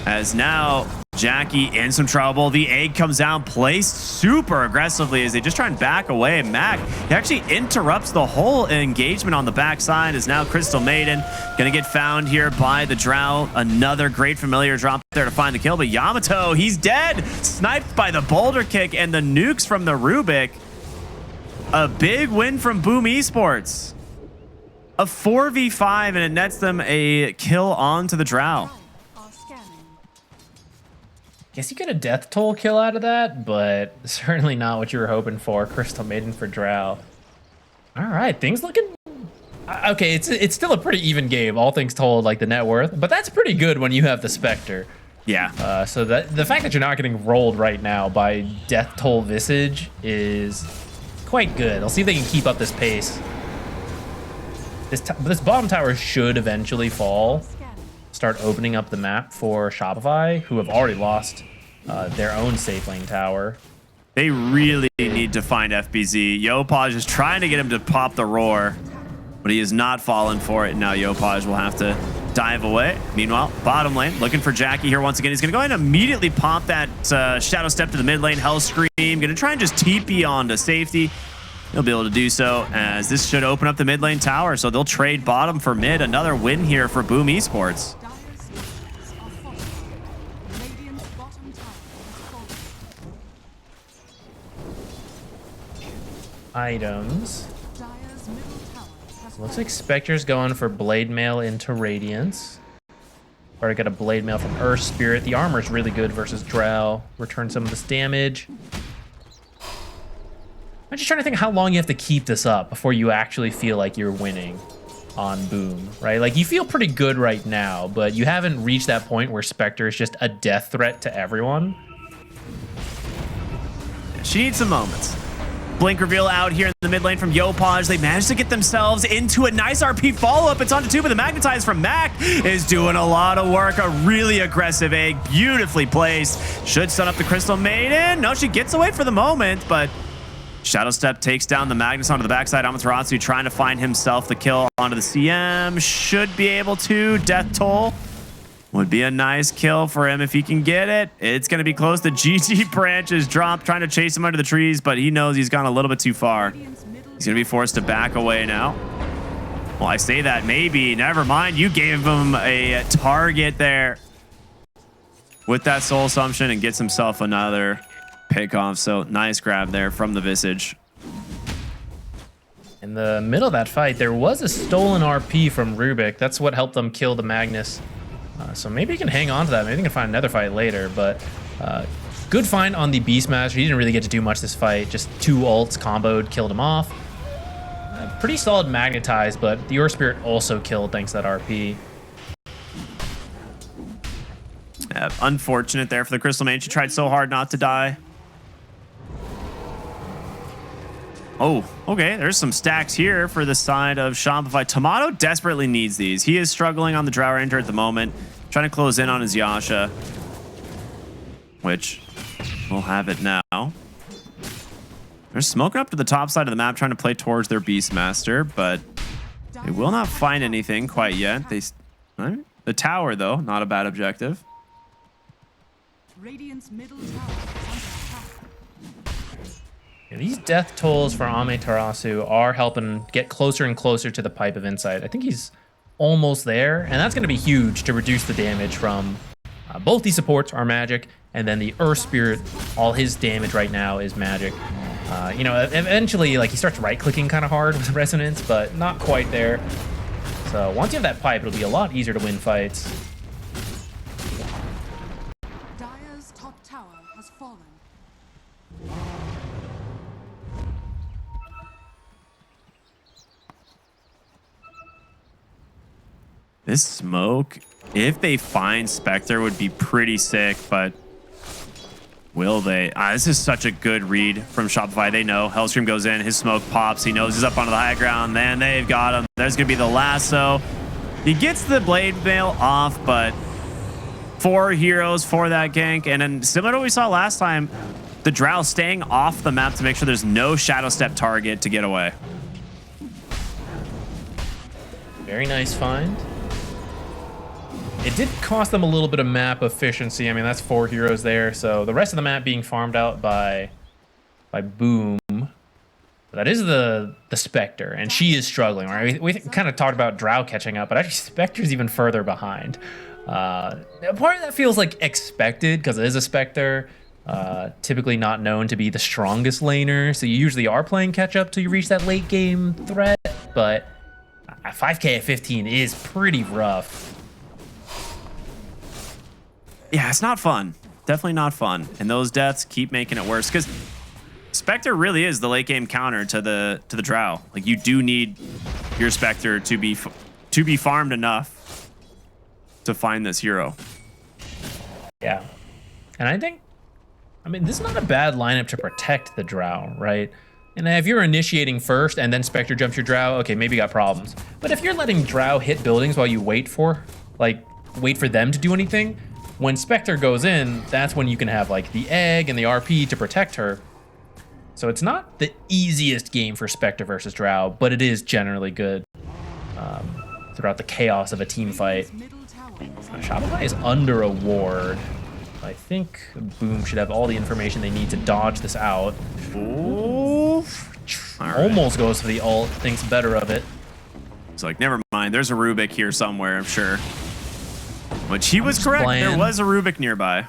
As now Jackie in some trouble. The egg comes down, placed super aggressively as they just try and back away. Mac, he actually interrupts the whole engagement on the backside as now Crystal Maiden going to get found here by the Drow. Another great familiar drop there to find the kill, but Yamato, he's dead. Sniped by the boulder kick and the nukes from the Rubik. A big win from Boom Esports. A 4v5 and it nets them a kill onto the Drow. Are scanning. Guess you get a death toll kill out of that, but certainly not what you were hoping for. Crystal Maiden for Drow. All right, things looking... Okay, it's still a pretty even game, all things told, like the net worth, but that's pretty good when you have the Spectre. Yeah. So that the fact that you're not getting rolled right now by death toll Visage is quite good. I'll see if they can keep up this pace. This bottom tower should eventually fall. Start opening up the map for Shopify, who have already lost their own safe lane tower. They really need to find FBZ. Yopaj is trying to get him to pop the roar, but he has not fallen for it. Now Yopaj will have to dive away. Meanwhile, bottom lane, looking for Jackie here once again. He's going to go ahead and immediately pop that Shadow Step to the mid lane, Hell Scream. Going to try and just TP onto safety. He'll be able to do so as this should open up the mid lane tower. So they'll trade bottom for mid. Another win here for Boom Esports. Dire's structures are falling. Radiant's bottom tower has fallen. Items. Dire's middle tower has Looks like Spectre's going for Blade Mail into Radiance. Already got a Blade Mail from Earth Spirit. The armor's really good versus Drow. Return some of this damage. I'm just trying to think how long you have to keep this up before you actually feel like you're winning on Boom, right? Like, you feel pretty good right now, but you haven't reached that point where Spectre is just a death threat to everyone. She needs some moments. Blink reveal out here in the mid lane from Yopaj. They managed to get themselves into a nice RP follow-up. It's onto 2, but the Magnetize from Mac is doing a lot of work. A really aggressive egg, beautifully placed. Should stun up the Crystal Maiden. No, she gets away for the moment, but Shadow Step takes down the Magnus onto the backside. Amaterasu trying to find himself the kill onto the CM. Should be able to. Death toll would be a nice kill for him if he can get it. It's going to be close. The GG branch is dropped, trying to chase him under the trees, but he knows he's gone a little bit too far. He's going to be forced to back away now. Well, I say that maybe. Never mind. You gave him a target there with that Soul Assumption and gets himself another pick off. So nice grab there from the Visage. In the middle of that fight, there was a stolen RP from Rubik. That's what helped them kill the Magnus. So maybe he can hang on to that. Maybe he can find another fight later. But good find on the Beastmaster. He didn't really get to do much this fight. Just 2 ults comboed, killed him off. Pretty solid Magnetize, but the Earth Spirit also killed thanks to that RP. Unfortunate there for the Crystal Maiden. She tried so hard not to die. Oh, okay. There's some stacks here for the side of Shopify. Tomato desperately needs these. He is struggling on the Drow Ranger at the moment. Trying to close in on his Yasha. Which we'll have it now. They're smoking up to the top side of the map, trying to play towards their Beastmaster, but they will not find anything quite yet. The tower, though, not a bad objective. Radiant's middle tower is under attack. Yeah, these death tolls for Amaterasu are helping get closer and closer to the Pipe of Insight. I think he's almost there, and that's going to be huge to reduce the damage from both these supports are magic, and then the Earth Spirit, all his damage right now is magic. You know, eventually, like, he starts right-clicking kind of hard with Resonance, but not quite there. So once you have that pipe, it'll be a lot easier to win fights. Dire's top tower has fallen. This smoke, if they find Spectre, would be pretty sick, but Will they? This is such a good read from Shopify. They know. Hellscream goes in. His smoke pops. He knows he's up onto the high ground. Then they've got him. There's going to be the lasso. He gets the blade mail off, but 4 heroes for that gank. And then similar to what we saw last time, the Drow staying off the map to make sure there's no Shadow Step target to get away. Very nice find. It did cost them a little bit of map efficiency. I mean, that's 4 heroes there. So the rest of the map being farmed out by Boom. That is the Spectre, and she is struggling. Right? We kind of talked about Drow catching up, but actually Spectre's even further behind. Part of that feels like expected because it is a Spectre. Typically not known to be the strongest laner, so you usually are playing catch up till you reach that late game threat. But 5k at 15 is pretty rough. Yeah, it's not fun. Definitely not fun. And those deaths keep making it worse because Spectre really is the late game counter to the Drow. Like, you do need your Spectre to be farmed enough to find this hero. Yeah, and I mean, this is not a bad lineup to protect the Drow, right? And if you're initiating first and then Spectre jumps your Drow, okay, maybe you got problems. But if you're letting Drow hit buildings while you wait for them to do anything, when Spectre goes in, that's when you can have like the egg and the RP to protect her. So it's not the easiest game for Spectre versus Drow, but it is generally good throughout the chaos of a team fight. Shopify is under a ward. I think Boom should have all the information they need to dodge this out. Ooh. Almost goes for the ult, thinks better of it. It's like, never mind. There's a Rubik here somewhere, I'm sure. Which he was correct. There was a Rubik nearby.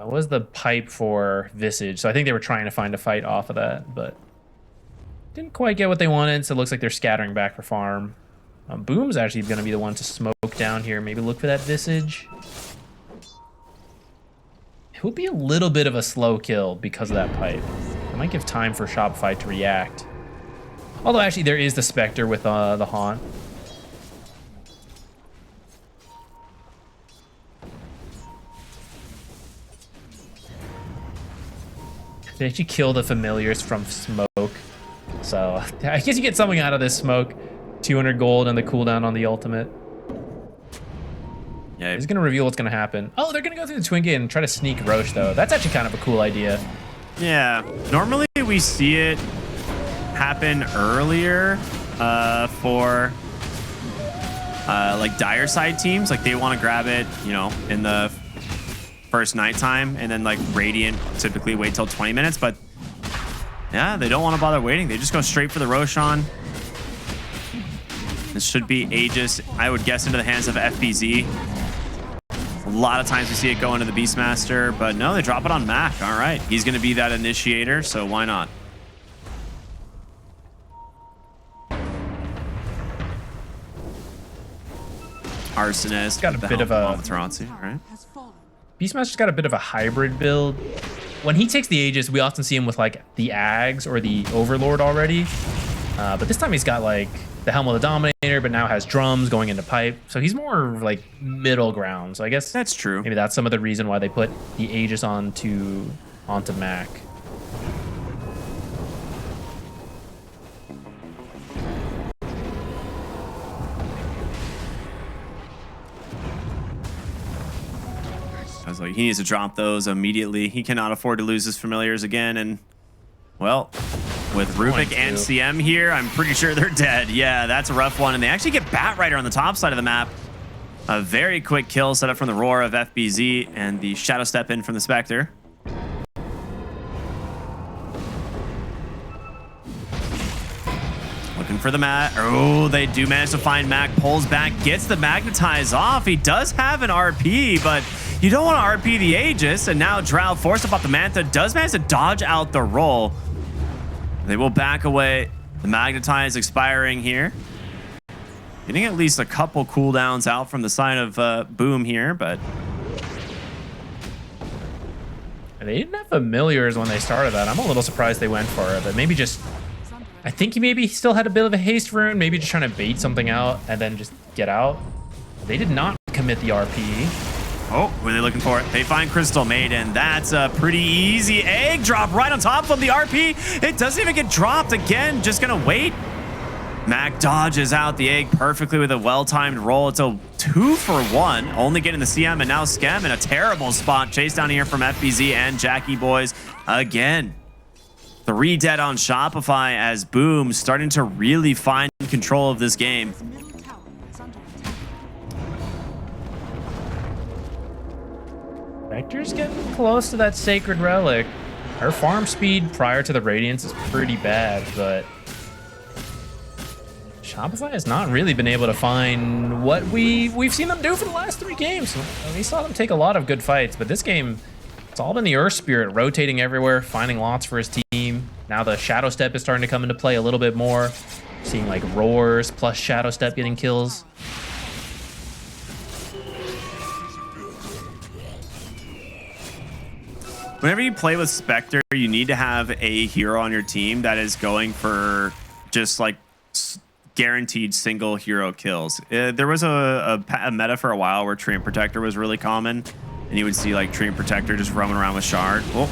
Was the pipe for Visage, so I think they were trying to find a fight off of that, but didn't quite get what they wanted, so it looks like they're scattering back for farm. Boom's actually going to be the one to smoke down here, maybe look for that Visage. It would be a little bit of a slow kill because of that pipe. It might give time for Shopify to react. Although actually there is the Spectre with the Haunt. They actually kill the familiars from smoke. So I guess you get something out of this smoke. 200 gold and the cooldown on the ultimate. Yeah, he's gonna reveal what's gonna happen. Oh, they're gonna go through the twin gate and try to sneak Roche though. That's actually kind of a cool idea. Yeah, normally we see it happen earlier for like dire side teams. Like, they want to grab it, you know, in the first nighttime, and then like Radiant typically wait till 20 minutes, but yeah, they don't want to bother waiting. They just go straight for the Roshan. This should be Aegis, I would guess, into the hands of FBZ. A lot of times we see it go into the Beastmaster, but no, they drop it on Mac. All right, he's going to be that initiator, so why not? Arsonist got a bit of a right? Beastmaster's got a bit of a hybrid build. When he takes the Aegis, we often see him with like the Ags or the Overlord already. But this time he's got like the Helm of the Dominator, but now has drums going into pipe. So he's more like middle ground. So I guess that's true. Maybe that's some of the reason why they put the Aegis onto Mac. I was like, he needs to drop those immediately. He cannot afford to lose his familiars again. And, well, with Rubik and CM here, I'm pretty sure they're dead. Yeah, that's a rough one. And they actually get Batrider on the top side of the map. A very quick kill set up from the Roar of FBZ and the Shadow Step in from the Spectre. Looking for the Mat. Oh, they do manage to find Mac. Pulls back, gets the Magnetize off. He does have an RP, but you don't want to RP the Aegis. And now Drow, forced up off the Mantha, does manage to dodge out the roll. They will back away. The Magnetize expiring here. Getting at least a couple cooldowns out from the side of Boom here, but they didn't have familiars when they started that. I'm a little surprised they went for it, but maybe just I think he maybe still had a bit of a haste rune, maybe just trying to bait something out and then just get out. They did not commit the RP. Oh, were they looking for it? They find Crystal Maiden. That's a pretty easy egg drop right on top of the RP. It doesn't even get dropped again. Just gonna wait. Mac dodges out the egg perfectly with a well-timed roll. It's a 2 for 1, only getting the CM, and now Skem in a terrible spot. Chase down here from FBZ and Jackie Boys again. 3 dead on Shopify as Boom starting to really find control of this game. The middle tower is under attack. Vector's getting close to that Sacred Relic. Her farm speed prior to the Radiance is pretty bad, but Shopify has not really been able to find what we've seen them do for the last 3 games. We saw them take a lot of good fights, but this game, it's all been the Earth Spirit rotating everywhere, finding lots for his team. Now the Shadow Step is starting to come into play a little bit more. Seeing like Roars plus Shadow Step getting kills. Whenever you play with Spectre, you need to have a hero on your team that is going for just like guaranteed single hero kills. There was a meta for a while where Treant Protector was really common, and you would see like Treant Protector just roaming around with Shard. Oh,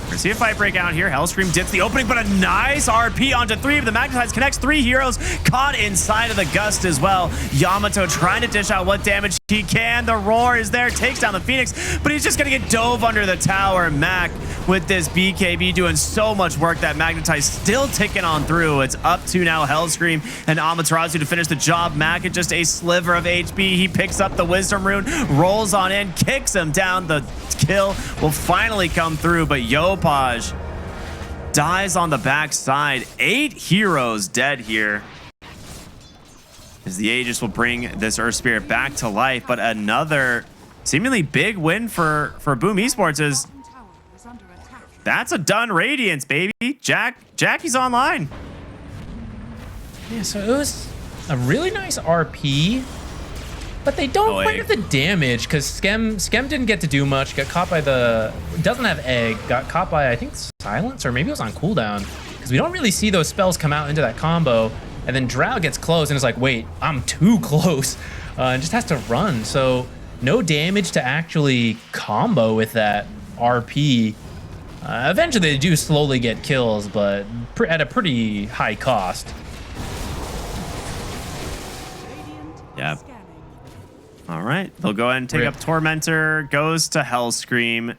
we're gonna see a fight break out here. Hellscream dips the opening, but a nice RP onto 3 of the Magnetize connects 3 heroes caught inside of the Gust as well. Yamato trying to dish out what damage he can. The Roar is there, takes down the Phoenix, but he's just gonna get dove under the tower. Mac with this BKB doing so much work. That Magnetize still ticking on through. It's up to now Hellscream and Amaterasu to finish the job. Mac at just a sliver of HP. He picks up the Wisdom Rune, rolls on in, kicks him down. The kill will finally come through, but Yopaj dies on the backside. 8 heroes dead here, as the Aegis will bring this Earth Spirit back to life. But another seemingly big win for Boom Esports is Bottom tower is under attack. that's a done Radiance, baby. Jackie's online. Yeah, so it was a really nice RP, but they don't quite have the damage because Skem didn't get to do much. Got caught by the doesn't have egg. Got caught by I think Silence, or maybe it was on cooldown, because we don't really see those spells come out into that combo. And then Drow gets close and is like, wait, I'm too close, and just has to run. So no damage to actually combo with that RP. Eventually they do slowly get kills, but at a pretty high cost. Radiant Yeah. scanning. All right, they'll go ahead and take Rip. up Tormentor. Goes to Hellscream.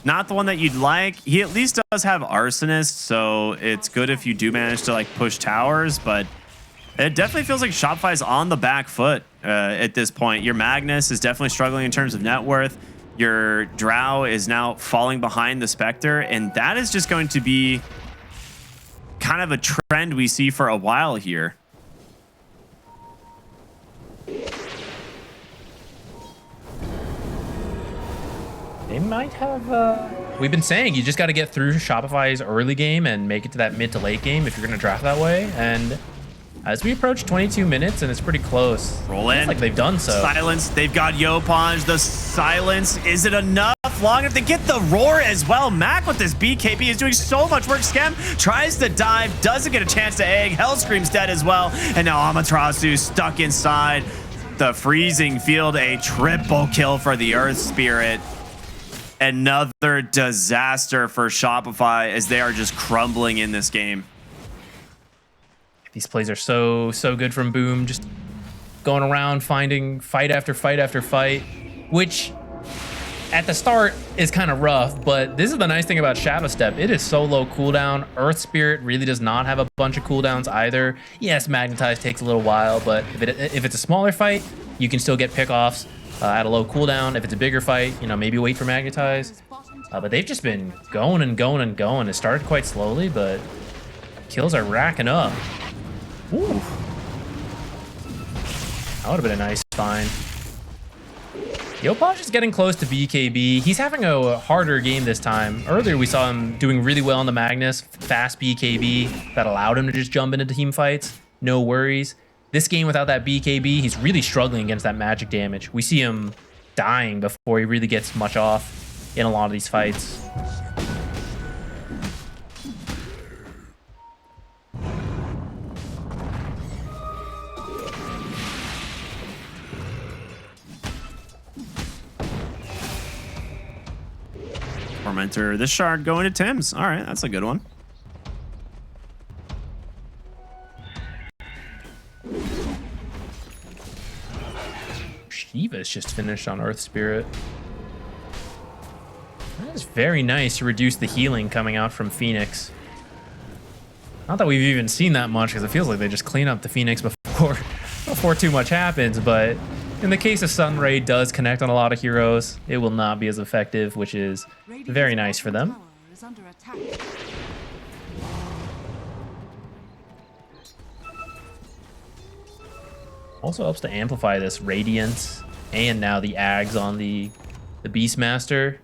Not the one that you'd like. He at least does have Arsonist, so it's good if you do manage to like push towers, but it definitely feels like Shopify's on the back foot at this point. Your Magnus is definitely struggling in terms of net worth. Your Drow is now falling behind the Spectre, and that is just going to be kind of a trend we see for a while here. They might have. We've been saying you just got to get through Shopify's early game and make it to that mid to late game if you're going to draft that way. And as we approach 22 minutes, and it's pretty close. Roll in. Feels like they've done so. Silence. They've got Yopaj. The silence. Is it enough? Long enough to get the roar as well. Mac with this BKB is doing so much work. Skem tries to dive, doesn't get a chance to egg. Hellscream's dead as well. And now Amaterasu stuck inside the freezing field. A triple kill for the Earth Spirit. Another disaster for Shopify as they are just crumbling in this game. These plays are so good from Boom, just going around finding fight after fight after fight, which at the start is kind of rough, but this is the nice thing about Shadow Step. It is so low cooldown. Earth Spirit really does not have a bunch of cooldowns either. Yes, Magnetize takes a little while, but if it's a smaller fight, you can still get pickoffs at a low cooldown. If it's a bigger fight, you know, maybe wait for Magnetize. But they've just been going and going and going. It started quite slowly, but kills are racking up. Ooh. That would have been a nice find. Yopaj is getting close to BKB. He's having a harder game this time. Earlier, we saw him doing really well on the Magnus. Fast BKB that allowed him to just jump into team fights. No worries. This game without that BKB, he's really struggling against that magic damage. We see him dying before he really gets much off in a lot of these fights. Tormentor. This shard going to Tim's. All right, that's a good one. Shiva's just finished on Earth Spirit. That is very nice to reduce the healing coming out from Phoenix. Not that we've even seen that much, because it feels like they just clean up the Phoenix before too much happens, but in the case of Sunray does connect on a lot of heroes, it will not be as effective, which is very nice for them. Is under attack. Also helps to amplify this Radiance and now the Ags on the Beastmaster.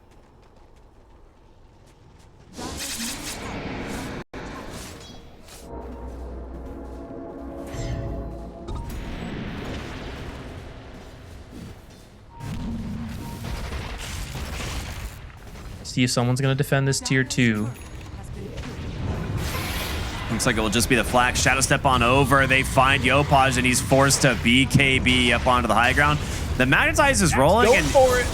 See if someone's going to defend this tier 2. Looks like it will just be the flag. Shadow step on over. They find Yopaj, and he's forced to BKB up onto the high ground. The Magnetize is rolling, and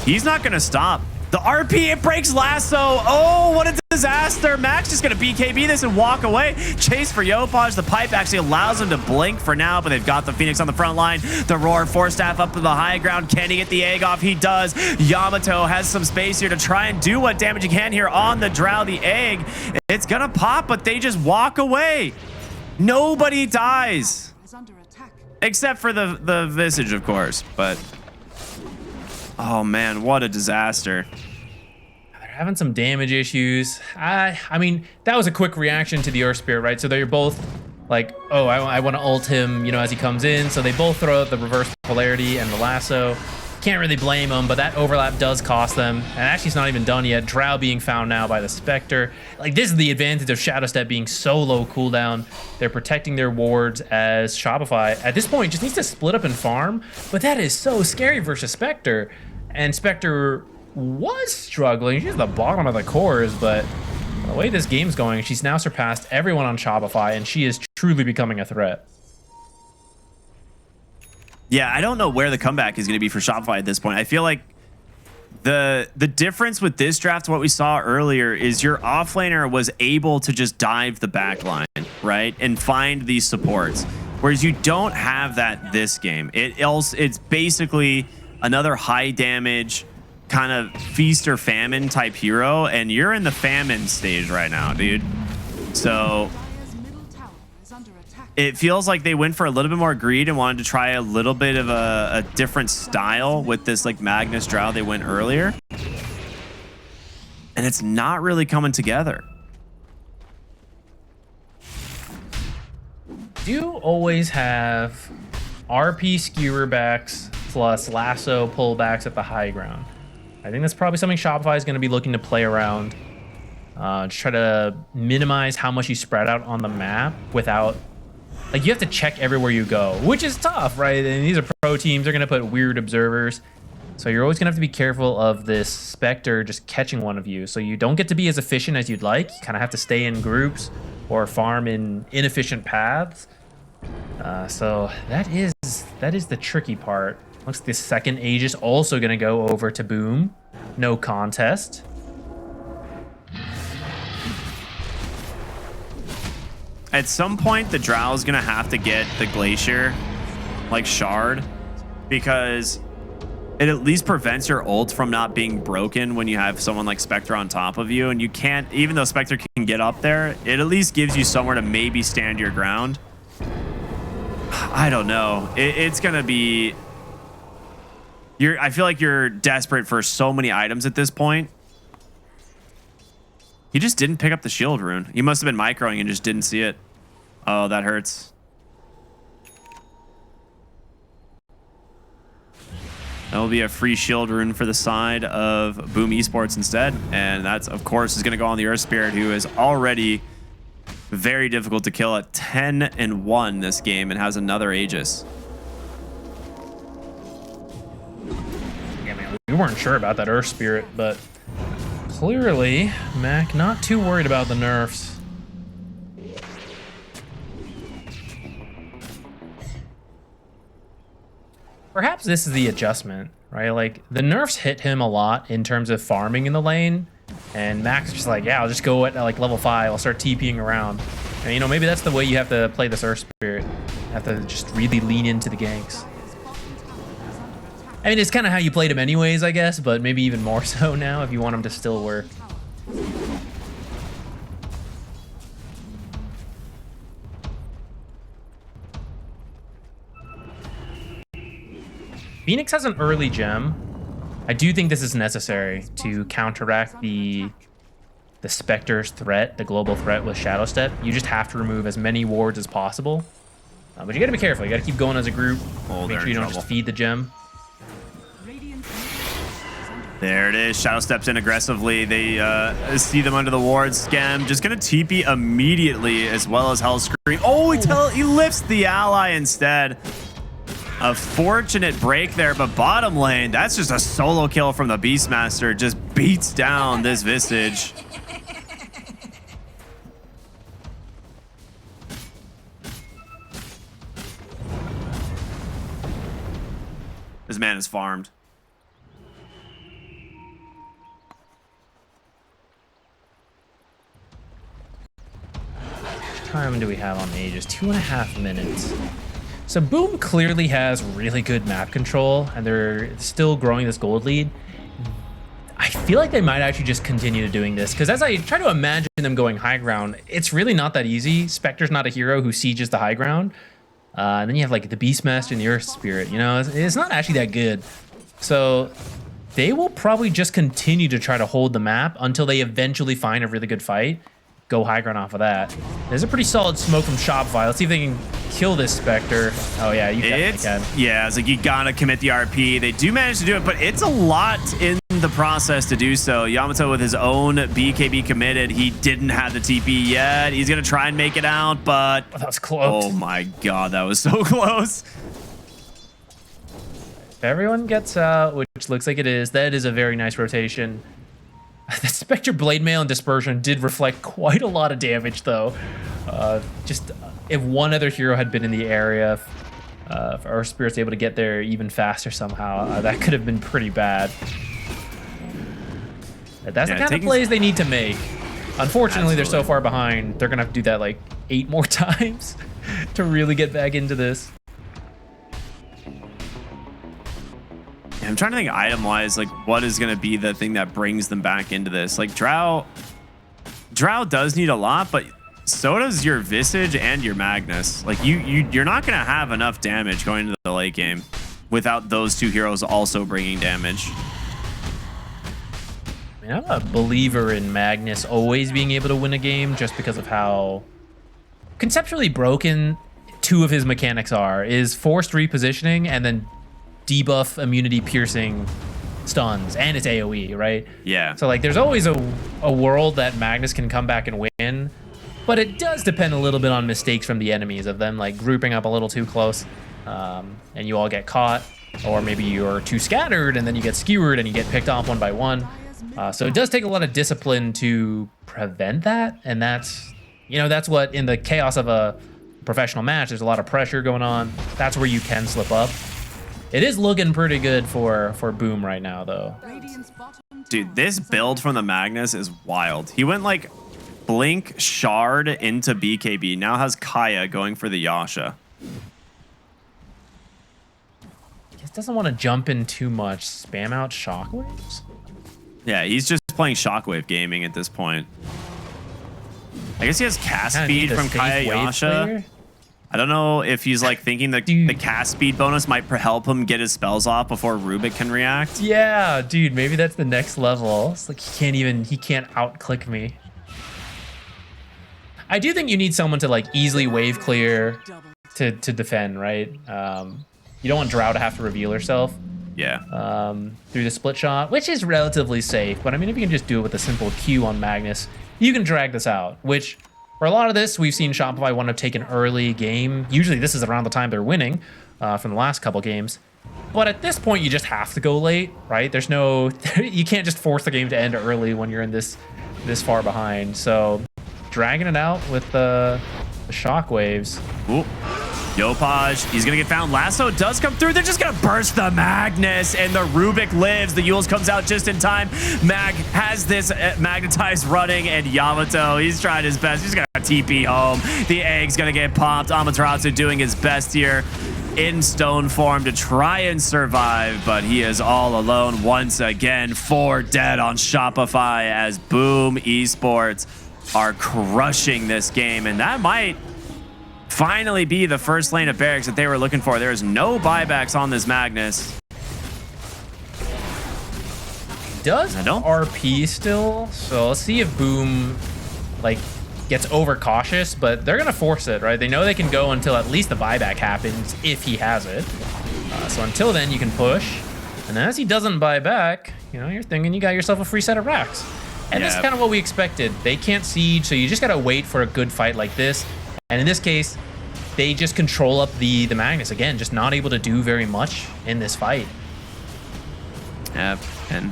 he's not going to stop. The RP, it breaks Lasso. Oh, what a disaster. Max just going to BKB this and walk away. Chase for Yopaj. The pipe actually allows him to blink for now, but they've got the Phoenix on the front line. The Roar Force Staff up to the high ground. Can he get the egg off? He does. Yamato has some space here to try and do what damage he can here on the Drow. The egg, it's going to pop, but they just walk away. Nobody dies. Is under attack. Except for the Visage, of course, but... Oh man, what a disaster. They're having some damage issues. I mean, that was a quick reaction to the Earth Spirit, right? So they're both like, oh, I want to ult him, you know, as he comes in. So they both throw out the reverse polarity and the lasso. Can't really blame them, but that overlap does cost them. And actually, it's not even done yet. Drow being found now by the Spectre. Like, this is the advantage of Shadow Step being so low cooldown. They're protecting their wards as Shopify, at this point, just needs to split up and farm. But that is so scary versus Spectre. And Spectre was struggling. She's at the bottom of the cores, but the way this game's going, she's now surpassed everyone on Shopify, and she is truly becoming a threat. Yeah, I don't know where the comeback is going to be for Shopify at this point. I feel like the difference with this draft, what we saw earlier, is your offlaner was able to just dive the back line, right, and find these supports, whereas you don't have that this game. It's basically another high damage kind of feast or famine type hero, and you're in the famine stage right now, dude. So Dire's middle tower is under attack. it feels like they went for a little bit more greed and wanted to try a little bit of a different style with this like Magnus Drow they went earlier, and it's not really coming together. Do you always have RP skewer backs plus lasso pullbacks at the high ground? I think that's probably something Shopify is going to be looking to play around. Just try to minimize how much you spread out on the map without, like, you have to check everywhere you go, which is tough, right? And these are pro teams. They're going to put weird observers. So you're always going to have to be careful of this Spectre just catching one of you. So you don't get to be as efficient as you'd like. You kind of have to stay in groups or farm in inefficient paths. So that is the tricky part. Looks like the second Aegis also going to go over to Boom. No contest. At some point, the Drow is going to have to get the Glacier, like, shard, because it at least prevents your ult from not being broken when you have someone like Spectre on top of you. And you can't, even though Spectre can get up there, it at least gives you somewhere to maybe stand your ground. I don't know. It's going to be... I feel like you're desperate for so many items at this point. He just didn't pick up the shield rune. He must have been microing and just didn't see it. Oh, that hurts. That will be a free shield rune for the side of Boom Esports instead. And that's, of course, is going to go on the Earth Spirit, who is already very difficult to kill at 10-1 this game and has another Aegis. Yeah, man, we weren't sure about that Earth Spirit, but clearly, Mac not too worried about the nerfs. Perhaps this is the adjustment, right? Like, the nerfs hit him a lot in terms of farming in the lane, And Max is just like, yeah, I'll just go at like level 5. I'll start TPing around. And, you know, maybe that's the way you have to play this Earth Spirit. You have to just really lean into the ganks. I mean, it's kind of how you played him anyways, I guess, but maybe even more so now if you want him to still work. Phoenix has an early gem. I do think this is necessary to counteract the Spectre's threat, the global threat with Shadow Step. You just have to remove as many wards as possible. But you got to be careful. You got to keep going as a group. Make sure you don't just feed the gem. There it is. Shadow steps in aggressively. They see them under the ward. Scam just going to TP immediately, as well as Hell Scream. Oh, he lifts the ally instead. A fortunate break there, but bottom lane, that's just a solo kill from the Beastmaster. Just beats down this Visage. This man is farmed. How much time do we have on Mages? 2.5 minutes. So Boom clearly has really good map control, and they're still growing this gold lead. I feel like they might actually just continue doing this, because as I try to imagine them going high ground, it's really not that easy. Spectre's not a hero who sieges the high ground. And then you have like the Beastmaster and the Earth Spirit, you know, it's not actually that good. So they will probably just continue to try to hold the map until they eventually find a really good fight. Go high ground off of that. There's a pretty solid smoke from Shopify. Let's see if they can kill this Spectre. Oh yeah, you definitely can. Yeah, it's like you gotta commit the RP. They do manage to do it, but it's a lot in the process to do so. Yamato with his own BKB committed. He didn't have the TP yet. He's gonna try and make it out, but that was close. Oh my god, that was so close. If everyone gets out, which looks like it is, that is a very nice rotation. The Spectre Blade Mail and Dispersion did reflect quite a lot of damage, though. Just if one other hero had been in the area, if our Spirit's able to get there even faster somehow, that could have been pretty bad. But that's the kind of plays they need to make. Unfortunately, they're so far behind. They're going to have to do that like 8 more times to really get back into this. I'm trying to think item-wise, like what is going to be the thing that brings them back into this. Like Drow does need a lot, but so does your Visage and your Magnus. Like you're not going to have enough damage going into the late game without those two heroes also bringing damage. I mean, I'm a believer in Magnus always being able to win a game just because of how conceptually broken 2 of his mechanics are. Is forced repositioning and then debuff immunity piercing stuns, and it's AoE, right? Yeah. So like there's always a world that Magnus can come back and win, but it does depend a little bit on mistakes from the enemies, of them like grouping up a little too close, and you all get caught, or maybe you're too scattered and then you get skewered and you get picked off one by one. So it does take a lot of discipline to prevent that, and that's, you know, that's what in the chaos of a professional match, there's a lot of pressure going on. That's where you can slip up. It is looking pretty good for Boom right now, though. Dude, this build from the Magnus is wild. He went like Blink, Shard into BKB. Now has Kaya going for the Yasha. He doesn't want to jump in too much. Spam out Shockwaves? Yeah, he's just playing Shockwave gaming at this point. I guess he has cast speed from Kaya Yasha. Player? I don't know if he's like thinking that the cast speed bonus might help him get his spells off before Rubik can react. Yeah, dude, maybe that's the next level. It's like he can't out-click me. I do think you need someone to like easily wave clear to defend, right? You don't want Drow to have to reveal herself. Yeah. Through the split shot, which is relatively safe. But I mean, if you can just do it with a simple Q on Magnus, you can drag this out, which for a lot of this, we've seen Shopify want to take an early game. Usually this is around the time they're winning from the last couple games. But at this point, you just have to go late, right? There's no, you can't just force the game to end early when you're in this far behind. So dragging it out with the shockwaves. Ooh. Yopaj, he's going to get found. Lasso does come through. They're just going to burst the Magnus, and the Rubik lives. The Yules comes out just in time. Mag has this magnetized running, and Yamato, he's trying his best. He's going to TP home. The egg's going to get popped. Amaterasu doing his best here in stone form to try and survive, but he is all alone once again. 4 dead on Shopify as Boom Esports are crushing this game, and that might finally be the first lane of barracks that they were looking for. There is no buybacks on this Magnus. Does RP still? So let's see if Boom like gets overcautious, but they're gonna force it, right? They know they can go until at least the buyback happens if he has it. So until then, you can push, and as he doesn't buy back, you know, you're thinking you got yourself a free set of racks. And this is kind of what we expected. They can't siege, so you just gotta wait for a good fight like this. And in this case, they just control up the Magnus. Again, just not able to do very much in this fight. Yep, and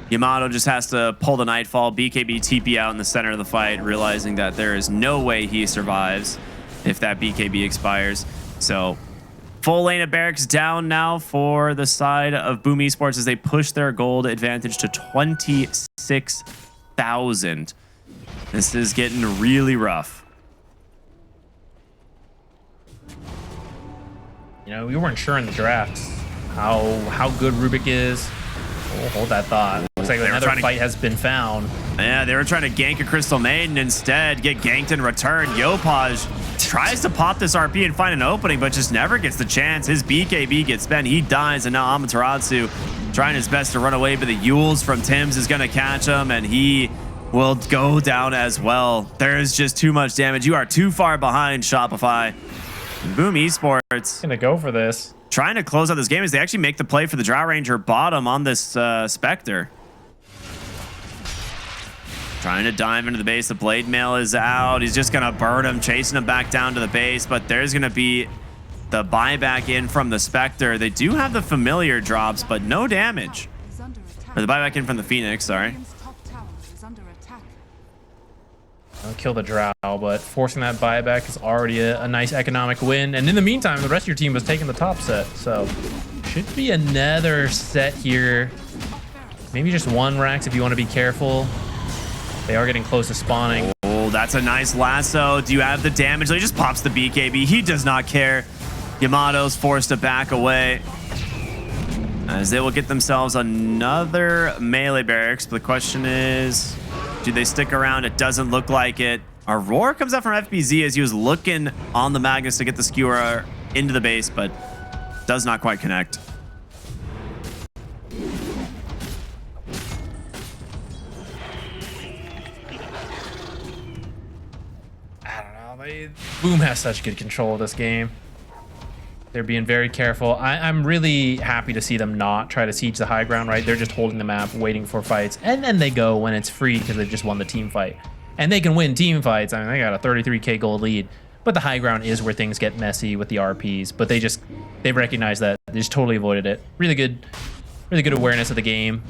Yamato just has to pull the Nightfall. BKB TP out in the center of the fight, realizing that there is no way he survives if that BKB expires. So full lane of barracks down now for the side of Boom Esports as they push their gold advantage to 26,000. This is getting really rough. You know, we weren't sure in the drafts how good Rubik is. Oh, hold that thought. Looks like another fight has been found. Yeah, they were trying to gank a Crystal Maiden, instead get ganked in return. Yopaj tries to pop this RP and find an opening, but just never gets the chance. His BKB gets spent, he dies, and now Amaterasu trying his best to run away, but the Yules from Tim's is going to catch him, and he will go down as well. There is just too much damage. You are too far behind, Shopify. Boom Esports gonna go for this. Trying to close out this game as they actually make the play for the Drow Ranger bottom on this Spectre. Trying to dive into the base. The Blade Mail is out. He's just going to burn him, chasing him back down to the base. But there's going to be the buyback in from the Spectre. They do have the familiar drops, but no damage. Or the buyback in from the Phoenix, sorry. I'll kill the Drow, but forcing that buyback is already a nice economic win. And in the meantime, the rest of your team was taking the top set. So should be another set here. Maybe just 1 Rax if you want to be careful. They are getting close to spawning. Oh, that's a nice lasso. Do you have the damage? He just pops the BKB. He does not care. Yamato's forced to back away as they will get themselves another melee barracks. But the question is, do they stick around? It doesn't look like it. A roar comes out from FBZ as he was looking on the Magnus to get the skewer into the base, but does not quite connect. I don't know. Boom has such good control of this game. They're being very careful. I'm really happy to see them not try to siege the high ground, right? They're just holding the map, waiting for fights, and then they go when it's free because they just won the team fight. And they can win team fights. I mean, they got a 33k gold lead, but the high ground is where things get messy with the RPs. But they recognize that. They just totally avoided it. Really good awareness of the game.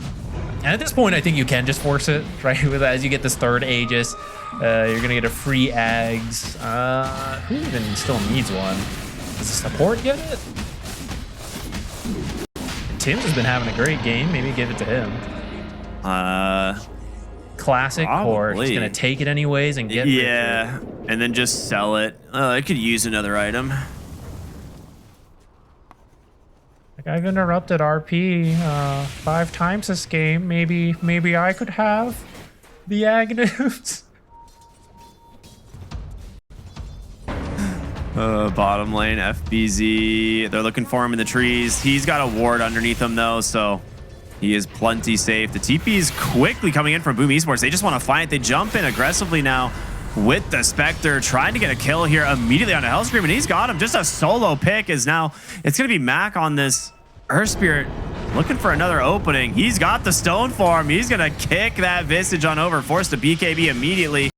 And at this point, I think you can just force it, right? As you get this 3rd Aegis, you're gonna get a free Ags. Who even still needs one? Does the support get it? Tim's has been having a great game. Maybe give it to him. Classic port. Just gonna take it anyways and get yeah, and then just sell it. I could use another item. Like, I've interrupted RP 5 times this game. Maybe I could have the Agnes. Bottom lane, FBZ. They're looking for him in the trees. He's got a ward underneath him, though, so he is plenty safe. The TP is quickly coming in from Boom Esports. They just want to fight. They jump in aggressively now with the Spectre, trying to get a kill here immediately on a Hellscream, and he's got him. Just a solo pick is now... It's going to be Mac on this Earth Spirit, looking for another opening. He's got the stone form. He's going to kick that Visage on over, force the BKB immediately.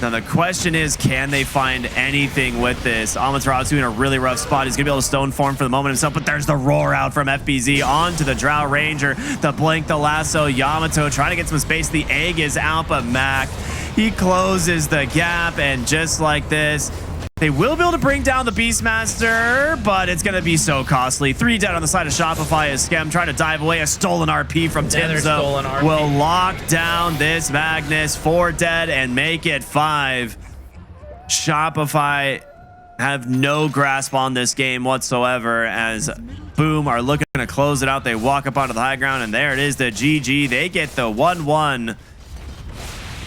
Now the question is, can they find anything with this? Amaterasu in a really rough spot. He's gonna be able to stone form for the moment himself, but there's the roar out from FBZ onto the Drow Ranger. The blink, the lasso, Yamato trying to get some space. The egg is out, but Mac, he closes the gap, and just like this, They will be able to bring down the Beastmaster, but it's going to be so costly. 3 dead on the side of Shopify as Skem trying to dive away. A stolen RP from Another Timzo stolen RP. will lock down this Magnus. 4 dead and make it 5. Shopify have no grasp on this game whatsoever as Boom are looking to close it out. They walk up onto the high ground, and there it is, the GG. They get the 1-1.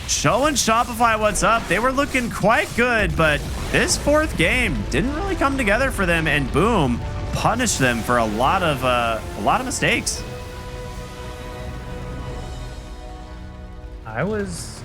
Showing Shopify what's up. They were looking quite good, but this 4th game didn't really come together for them, and Boom punished them for a lot of mistakes. I was